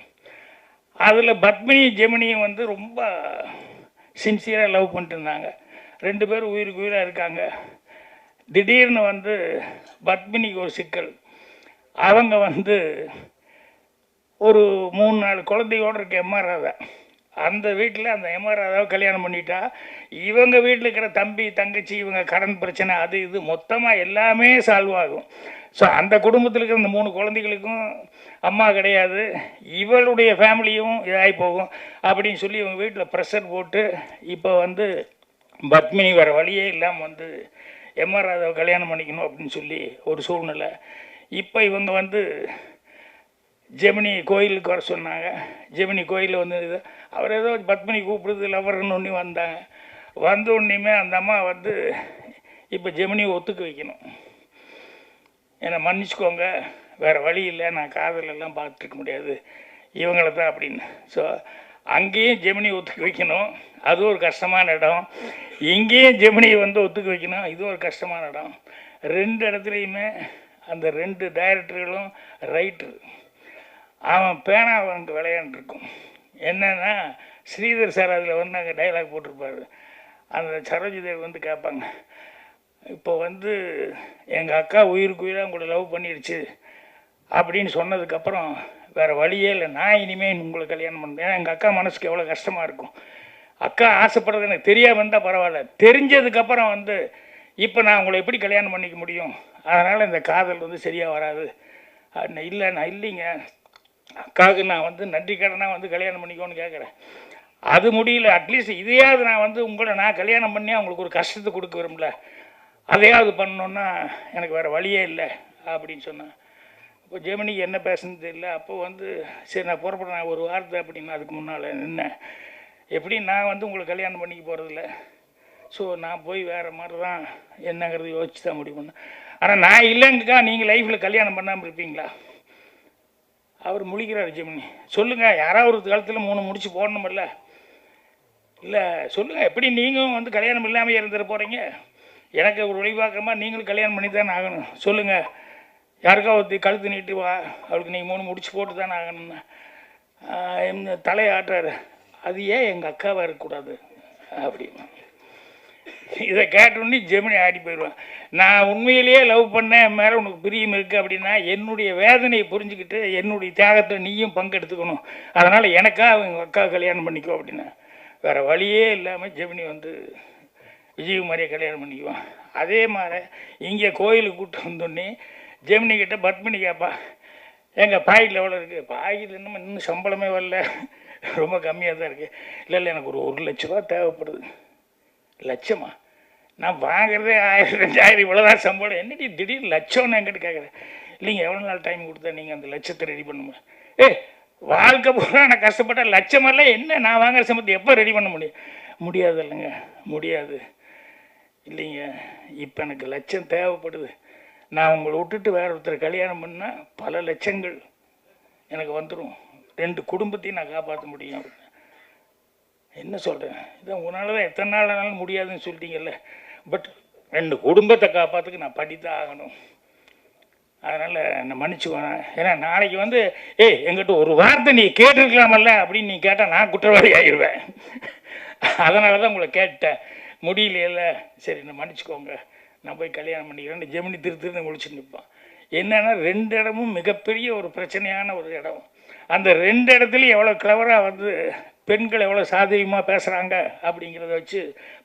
அதில் பத்மினி ஜெமினியும் வந்து ரொம்ப சின்சியராக லவ் பண்ணிட்டு இருந்தாங்க. 2 பேரும் உயிருக்கு உயிராக இருக்காங்க. திடீர்னு வந்து பத்மினிக்கு ஒரு சிக்கல். அவங்க வந்து ஒரு 3-4 குழந்தையோடு இருக்க எம்ஆர் ராதா, அந்த வீட்டில் அந்த எம்ஆர் ராதாவை கல்யாணம் பண்ணிட்டா, இவங்க வீட்டில் இருக்கிற தம்பி தங்கச்சி இவங்க கடன் பிரச்சனை அது இது மொத்தமாக எல்லாமே சால்வ் ஆகும். ஸோ அந்த குடும்பத்தில் இருக்கிற இந்த 3 குழந்தைகளுக்கும் அம்மா கிடையாது, இவளுடைய ஃபேமிலியும் இதாகி போகும் அப்படின்னு சொல்லி இவங்க வீட்டில் ப்ரெஷர் போட்டு இப்போ வந்து பத்மினி வேறு வழியே இல்லாமல் வந்து எம்ஆர் ராதாவை கல்யாணம் பண்ணிக்கணும் அப்படின்னு சொல்லி ஒரு சூழ்நிலை. இப்போ இவங்க வந்து ஜெமினி கோயிலுக்கு வர சொன்னாங்க. ஜெமினி கோயிலில் வந்து அவர் ஏதோ பத்மினி கூப்பிடுறது லவர்னு ஒன்று வந்தாங்க. வந்த உடனேயுமே அந்த அம்மா வந்து இப்போ ஜெமினியை ஒத்துக்க வைக்கணும், என்னை மன்னிச்சுக்கோங்க, வேறு வழி இல்லை, நான் காதலெல்லாம் பார்த்துருக்க முடியாது இவங்கள தான் அப்படின்னு. ஸோ அங்கேயும் ஜெமினி ஒத்துக்க வைக்கணும், அது ஒரு கஷ்டமான இடம். இங்கேயும் ஜெமினியை வந்து ஒத்துக்க வைக்கணும், இது ஒரு கஷ்டமான இடம். 2 இடத்துலையுமே அந்த 2 டைரக்டர்களும் ரைட்டர். அவன் பேனா அவனுக்கு விளையாண்டுருக்கும். என்னென்னா ஸ்ரீதர் சார் அதில் வந்து அங்கே டைலாக் போட்டிருப்பார். அந்த சரோஜி தேவி வந்து கேட்பாங்க, இப்போ வந்து எங்கள் அக்கா உயிருக்கு உயிராக உங்களை லவ் பண்ணிடுச்சு அப்படின்னு சொன்னதுக்கப்புறம் வேறு வழியே இல்லை, நான் இனிமேல் உங்களை கல்யாணம் பண்ணுறேன். ஏன்னா எங்கள் அக்கா மனசுக்கு எவ்வளோ கஷ்டமாக இருக்கும். அக்கா ஆசைப்படுறது எனக்கு தெரியாமல் இருந்தால் பரவாயில்ல, தெரிஞ்சதுக்கப்புறம் வந்து இப்போ நான் உங்களை எப்படி கல்யாணம் பண்ணிக்க முடியும், அதனால் இந்த காதல் வந்து சரியாக வராது. இல்லை நான் இல்லைங்க, அக்காவுக்கு நான் வந்து நன்றி கடனாக வந்து கல்யாணம் பண்ணிக்கோன்னு கேட்குறேன், அது முடியல, அட்லீஸ்ட் இதையாவது நான் வந்து உங்களை நான் கல்யாணம் பண்ணி அவங்களுக்கு ஒரு கஷ்டத்தை கொடுக்க விரும்பல, அதையாவது பண்ணணுன்னா எனக்கு வேறு வழியே இல்லை அப்படின்னு சொன்னேன். இப்போ ஜெமினிக்கு என்ன பேசுன்னு தெரியல. அப்போ வந்து சரி நான் புறப்படுறேன் ஒரு வார்த்தை அப்படின்னா, அதுக்கு முன்னால் நின்னேன், எப்படி நான் வந்து உங்களை கல்யாணம் பண்ணிக்க போகிறதில்ல, ஸோ நான் போய் வேறு மாதிரி தான் என்னங்கிறது யோசிச்சு தான் முடிவு பண்ணேன். ஆனால் நான் இல்லைங்கக்கா நீங்கள் லைஃப்பில் கல்யாணம் பண்ணாமல் இருப்பீங்களா? அவர் முழிக்கிறார் ஜெமினி. சொல்லுங்கள், யாராவது ஒரு காலத்தில் 3 முடிச்சு போடணுமில்ல, இல்லை சொல்லுங்கள், எப்படி நீங்களும் வந்து கல்யாணம் இல்லாமல் இருந்துட போகிறீங்க, எனக்கு ஒரு வழிபாக்கமா நீங்களும் கல்யாணம் பண்ணி தானே ஆகணும், சொல்லுங்கள், யாருக்கா ஒருத்தி கழுத்து நீட்டு வா, அவளுக்கு நீங்கள் 3 முடிச்சு போட்டு தானே ஆகணும்னு தலையை ஆட்டுறாரு. அது ஏன் எங்கள் அக்காவாக இருக்கக்கூடாது அப்படின்னு. இதை கேட்டோன்னே ஜெமினி ஆடி போயிடுவான். நான் உண்மையிலேயே லவ் பண்ணேன், என் மேலே உனக்கு பிரியம் இருக்குது அப்படின்னா என்னுடைய வேதனையை புரிஞ்சுக்கிட்டு என்னுடைய தியாகத்தை நீயும் பங்கெடுத்துக்கணும், அதனால் எனக்கா அவங்க அக்கா கல்யாணம் பண்ணிக்கோ அப்படின்னா வேறு வழியே இல்லாமல் ஜெமினி வந்து விஜயகுமாரியை கல்யாணம் பண்ணிக்குவான். அதே மாதிரி இங்கே கோயிலுக்கு கூப்பிட்டு வந்தோடனே ஜெமினிக்கிட்ட பத்மினி கேட்பா, எங்கள் பாக்கெட்டில் எவ்வளோ இருக்குது, பாக்கெட்டில் இன்னும் சம்பளமே வரல, ரொம்ப கம்மியாக தான் இருக்குது. இல்லை எனக்கு ஒரு 1 லட்ச ரூபா தேவைப்படுது. லட்சமா? நான் வாங்குறதே 1000 2000 இவ்வளோதான் சம்பளம், என்னடி திடீர்னு லட்சம்னு என்கிட்ட கேட்குறேன். இல்லைங்க, எவ்வளோ நாள் டைம் கொடுத்தா நீங்கள் அந்த லட்சத்தை ரெடி பண்ணுங்க. வாழ்க்கை பூரா நான் கஷ்டப்பட்ட லட்சமெல்லாம் என்ன நான் வாங்குற சம்பளத்தை எப்போ ரெடி பண்ண முடியாது இல்லைங்க, முடியாது. இல்லைங்க, இப்போ எனக்கு லட்சம் தேவைப்படுது. நான் உங்களை விட்டுட்டு வேற ஒருத்தர் கல்யாணம் பண்ணால் பல லட்சங்கள் எனக்கு வந்துடும். 2 குடும்பத்தையும் நான் காப்பாற்ற முடியும். என்ன சொல்கிறேன், இதான் உங்களால் தான் எத்தனை நாள் ஆனாலும் முடியாதுன்னு சொல்லிட்டீங்கல்ல. பட் 2 குடும்பத்தை காப்பாற்றுக்கு நான் படித்தான் ஆகணும். அதனால் என்னை மன்னிச்சுக்கோங்க. ஏன்னா நாளைக்கு வந்து எங்கிட்ட ஒரு வார்த்தை நீ கேட்டிருக்கலாமல்ல அப்படின்னு நீ கேட்டால் நான் குற்றவாளி ஆகிடுவேன். அதனால தான் உங்களை கேட்டேன். முடியலையில்ல, சரி என்னை மன்னிச்சுக்கோங்க, நான் போய் கல்யாணம் பண்ணிக்கிறேன். ஜெமினி திருன்னு முழிச்சு நிற்பான். என்னென்னா 2 இடமும் மிகப்பெரிய ஒரு பிரச்சனையான ஒரு இடம். அந்த 2 இடத்துலையும் எவ்வளோ கிளவராக வந்து பெண்கள் எவ்வளோ சாதகமாக பேசுகிறாங்க அப்படிங்கிறத வச்சு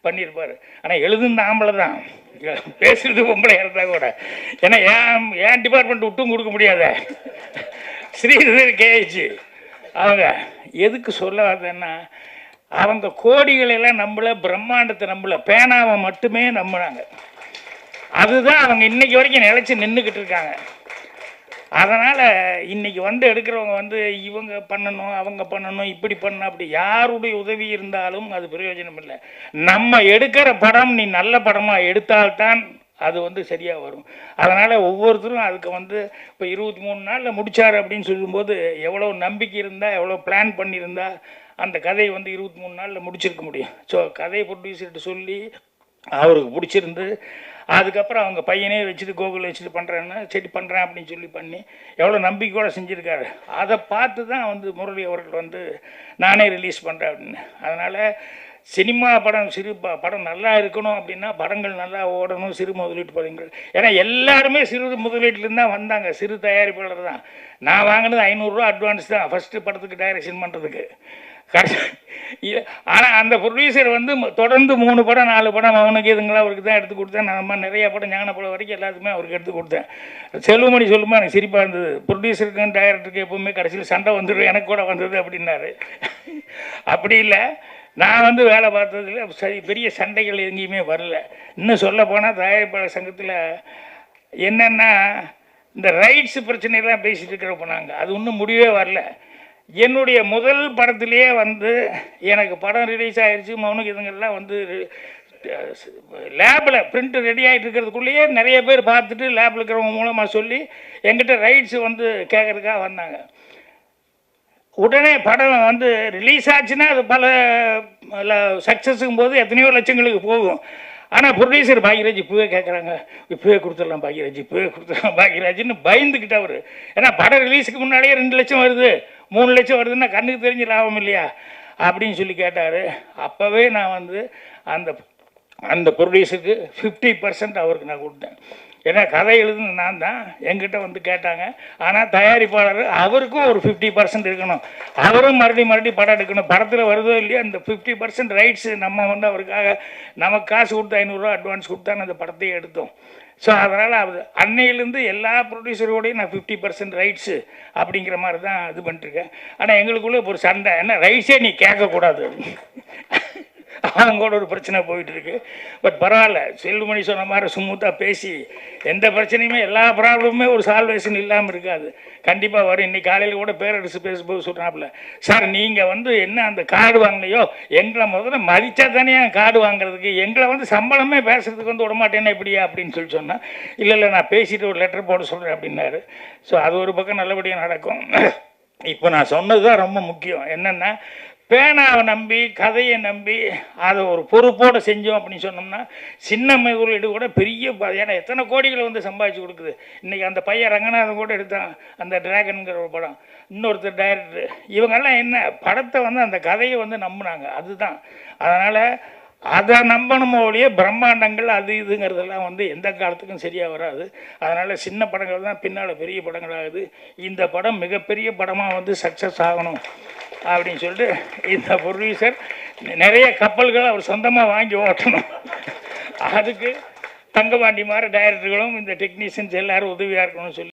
பண்ணியிருப்பார். ஆனால் எழுதுன ஆம்பளை தான், பேசுகிறது பொம்பளை இருந்தால் கூட. ஏன்னா ஏன் டிபார்ட்மெண்ட் விட்டும் கொடுக்க முடியாத ஸ்ரீதர் கேஜி அவங்க எதுக்கு சொல்ல வந்தேன்னா, அவங்க கோடிகளெல்லாம் நம்மள, பிரம்மாண்டத்தை நம்மள, பேனாவை மட்டுமே நம்பினாங்க. அதுதான் அவங்க இன்னைக்கு வரைக்கும் நிலைச்சி நின்றுக்கிட்டு இருக்காங்க. அதனால் இன்றைக்கி வந்து எடுக்கிறவங்க வந்து இவங்க பண்ணணும், அவங்க பண்ணணும், இப்படி பண்ணணும், அப்படி யாருடைய உதவி இருந்தாலும் அது பிரயோஜனம் இல்லை. நம்ம எடுக்கிற படம் நீ நல்ல படமாக எடுத்தால்தான் அது வந்து சரியாக வரும். அதனால் ஒவ்வொருத்தரும் அதுக்கு வந்து இப்போ 23 நாளில் முடித்தார் அப்படின்னு சொல்லும்போது எவ்வளோ நம்பிக்கை இருந்தால், எவ்வளோ பிளான் பண்ணியிருந்தா அந்த கதையை வந்து 23 நாளில் முடிச்சிருக்க முடியும். ஸோ கதை ப்ரொடியூசர்கிட்ட சொல்லி அவருக்கு பிடிச்சிருந்து அதுக்கப்புறம் அவங்க பையனே வச்சுட்டு கோகுல் வச்சுட்டு பண்ணுறேன்னா சரி பண்ணுறேன் அப்படின்னு சொல்லி பண்ணி எவ்வளோ நம்பிக்கையோடு செஞ்சுருக்காரு. அதை பார்த்து தான் வந்து முரளி அவர்கள் வந்து நானே ரிலீஸ் பண்ணுறேன் அப்படின்னு. அதனால் சினிமா படம், சிறு படம் நல்லா இருக்கணும் அப்படின்னா படங்கள் நல்லா ஓடணும், சிறு முதலீட்டு படங்கள். ஏன்னா எல்லாருமே சிறு முதலீட்டுலேருந்து தான் வந்தாங்க, சிறு தயாரிப்பாளர் தான். நான் வாங்கினது 500 ரூபா அட்வான்ஸ் தான் ஃபஸ்ட்டு படத்துக்கு டைரக்ஷன் பண்ணுறதுக்கு. ஆனால் அந்த ப்ரொடியூசர் வந்து தொடர்ந்து 3 படம் 4 படம் அவனுக்கு இதுங்களாம் அவருக்கு தான் எடுத்து கொடுத்தேன். நான் நிறையா படம் ஞான படம் வரைக்கும் எல்லாத்துக்குமே அவருக்கு எடுத்து கொடுத்தேன். செல்வமணி சொல்லுமா எனக்கு சிரிப்பாக இருந்தது, ப்ரொடியூசருக்கும் டைரக்டருக்கு எப்போவுமே கடைசியில் சண்டை வந்துடும், எனக்கு கூட வந்தது அப்படின்னாரு. அப்படி இல்லை, நான் வந்து வேலை பார்த்ததுல சரி பெரிய சண்டைகள் எங்கேயுமே வரல. இன்னும் சொல்ல போனால் தயாரிப்பாளர் சங்கத்தில் என்னென்னா இந்த ரைட்ஸு பிரச்சனையெல்லாம் பேசிகிட்டு இருக்கிறப்ப நாங்கள் அது இன்னும் முடிவே வரல. என்னுடைய முதல் படத்திலேயே வந்து எனக்கு படம் ரிலீஸ் ஆகிடுச்சு, மௌனுக்கு இதுங்கெல்லாம் வந்து லேபில் பிரிண்ட் ரெடி ஆகிட்டு இருக்கிறதுக்குள்ளேயே நிறைய பேர் பார்த்துட்டு லேபில் இருக்கிறவங்க மூலமாக சொல்லி எங்கிட்ட ரைட்ஸு வந்து கேட்குறதுக்காக வந்தாங்க. உடனே படம் வந்து ரிலீஸ் ஆச்சுன்னா அது பல சக்ஸஸுக்கும் போது எத்தனையோ லட்சங்களுக்கு போகும். ஆனால் ப்ரொடியூசர் பாக்யராஜ் இப்போவே கேட்குறாங்க, இப்போவே கொடுத்துடலாம் பாக்யராஜ், இப்போவே கொடுத்துடலாம் பாக்யராஜ்னு பயந்துக்கிட்டு அவர். ஏன்னா படம் ரிலீஸுக்கு முன்னாடியே 2 லட்சம் வருது, 3 லட்சம் வருதுன்னா கண்ணுக்கு தெரிஞ்சு லாபம் இல்லையா அப்படின்னு சொல்லி கேட்டார். அப்போவே நான் வந்து அந்த ப்ரொடியூசருக்கு 50% அவருக்கு நான் கொடுத்தேன். ஏன்னா கதை எழுதுன்னு நான் தான், என்கிட்ட வந்து கேட்டாங்க. ஆனால் தயாரிப்பாளர் அவருக்கும் ஒரு 50% இருக்கணும், அவரும் மறுபடியும் படம் எடுக்கணும். படத்தில் வருதோ இல்லையோ அந்த 50% ரைட்ஸு நம்ம வந்து அவருக்காக நமக்கு காசு கொடுத்து 500 ரூபா அட்வான்ஸ் கொடுத்தா அந்த படத்தையே எடுத்தோம். ஸோ அதனால் அன்னையிலேருந்து எல்லா ப்ரொடியூசரோடையும் நான் 50% ரைட்ஸு அப்படிங்கிற மாதிரி தான் இது பண்ணிட்டுருக்கேன். ஆனால் எங்களுக்குள்ளே ஒரு சண்டை, என்ன ரைட்ஸே நீ கேட்கக்கூடாது அவங்களோட ஒரு பிரச்சனை போயிட்டுருக்கு. பட் பரவாயில்ல, செல்வமணி சொன்ன மாதிரி ஸ்மூத்தாக பேசி எந்த பிரச்சனையுமே எல்லா ப்ராப்ளமுமே ஒரு சால்வேஷன் இல்லாமல் இருக்காது, கண்டிப்பாக வரும். இன்றைக்கி காலையில் கூட பேரரசு பேசும்போது சொல்கிறாப்புல, சார் நீங்கள் வந்து என்ன அந்த கார்டு வாங்கலையோ எங்களை முதல்ல மதித்தா தானே கார்டு வாங்குறதுக்கு, எங்களை வந்து சம்பளமே பேசுகிறதுக்கு வந்து விடமாட்டேன்னா இப்படியா அப்படின்னு சொல்லி சொன்னால், இல்லை நான் பேசிட்டு ஒரு லெட்டர் போட சொல்கிறேன் அப்படின்னாரு. ஸோ அது ஒரு பக்கம் நல்லபடியாக நடக்கும். இப்போ நான் சொன்னது தான் ரொம்ப முக்கியம். என்னென்னா பேனாவை நம்பி, கதையை நம்பி அதை ஒரு பொறுப்போடு செஞ்சோம் அப்படின்னு சொன்னோம்னா சின்ன முதலீடு கூட பெரிய, ஏன்னா எத்தனை கோடிகளை வந்து சம்பாதிச்சு கொடுக்குது. இன்றைக்கி அந்த பையன் ரங்கநாதன் கூட எடுத்தான் அந்த டிராகனுங்கிற ஒரு படம், இன்னொருத்தர் டைரக்டர், இவங்கெல்லாம் என்ன படத்தை வந்து அந்த கதையை வந்து நம்பினாங்க, அதுதான். அதனால் அதை நம்பணுமோ ஒழிய பிரம்மாண்டங்கள் அது இதுங்கிறதெல்லாம் வந்து எந்த காலத்துக்கும் சரியாக வராது. அதனால் சின்ன படங்கள் தான் பின்னால் பெரிய படங்கள் ஆகுது. இந்த படம் மிகப்பெரிய படமாக வந்து சக்ஸஸ் ஆகணும் அப்படின்னு சொல்லிட்டு இந்த ப்ரொடியூசர் நிறைய கப்பல்கள் அவர் சொந்தமாக வாங்கி ஓட்டணும். அதுக்கு தங்கபாண்டி மாதிரி டைரக்டர்களும் இந்த டெக்னீஷியன்ஸ் எல்லோரும் உதவியாக இருக்கணும்னு சொல்லி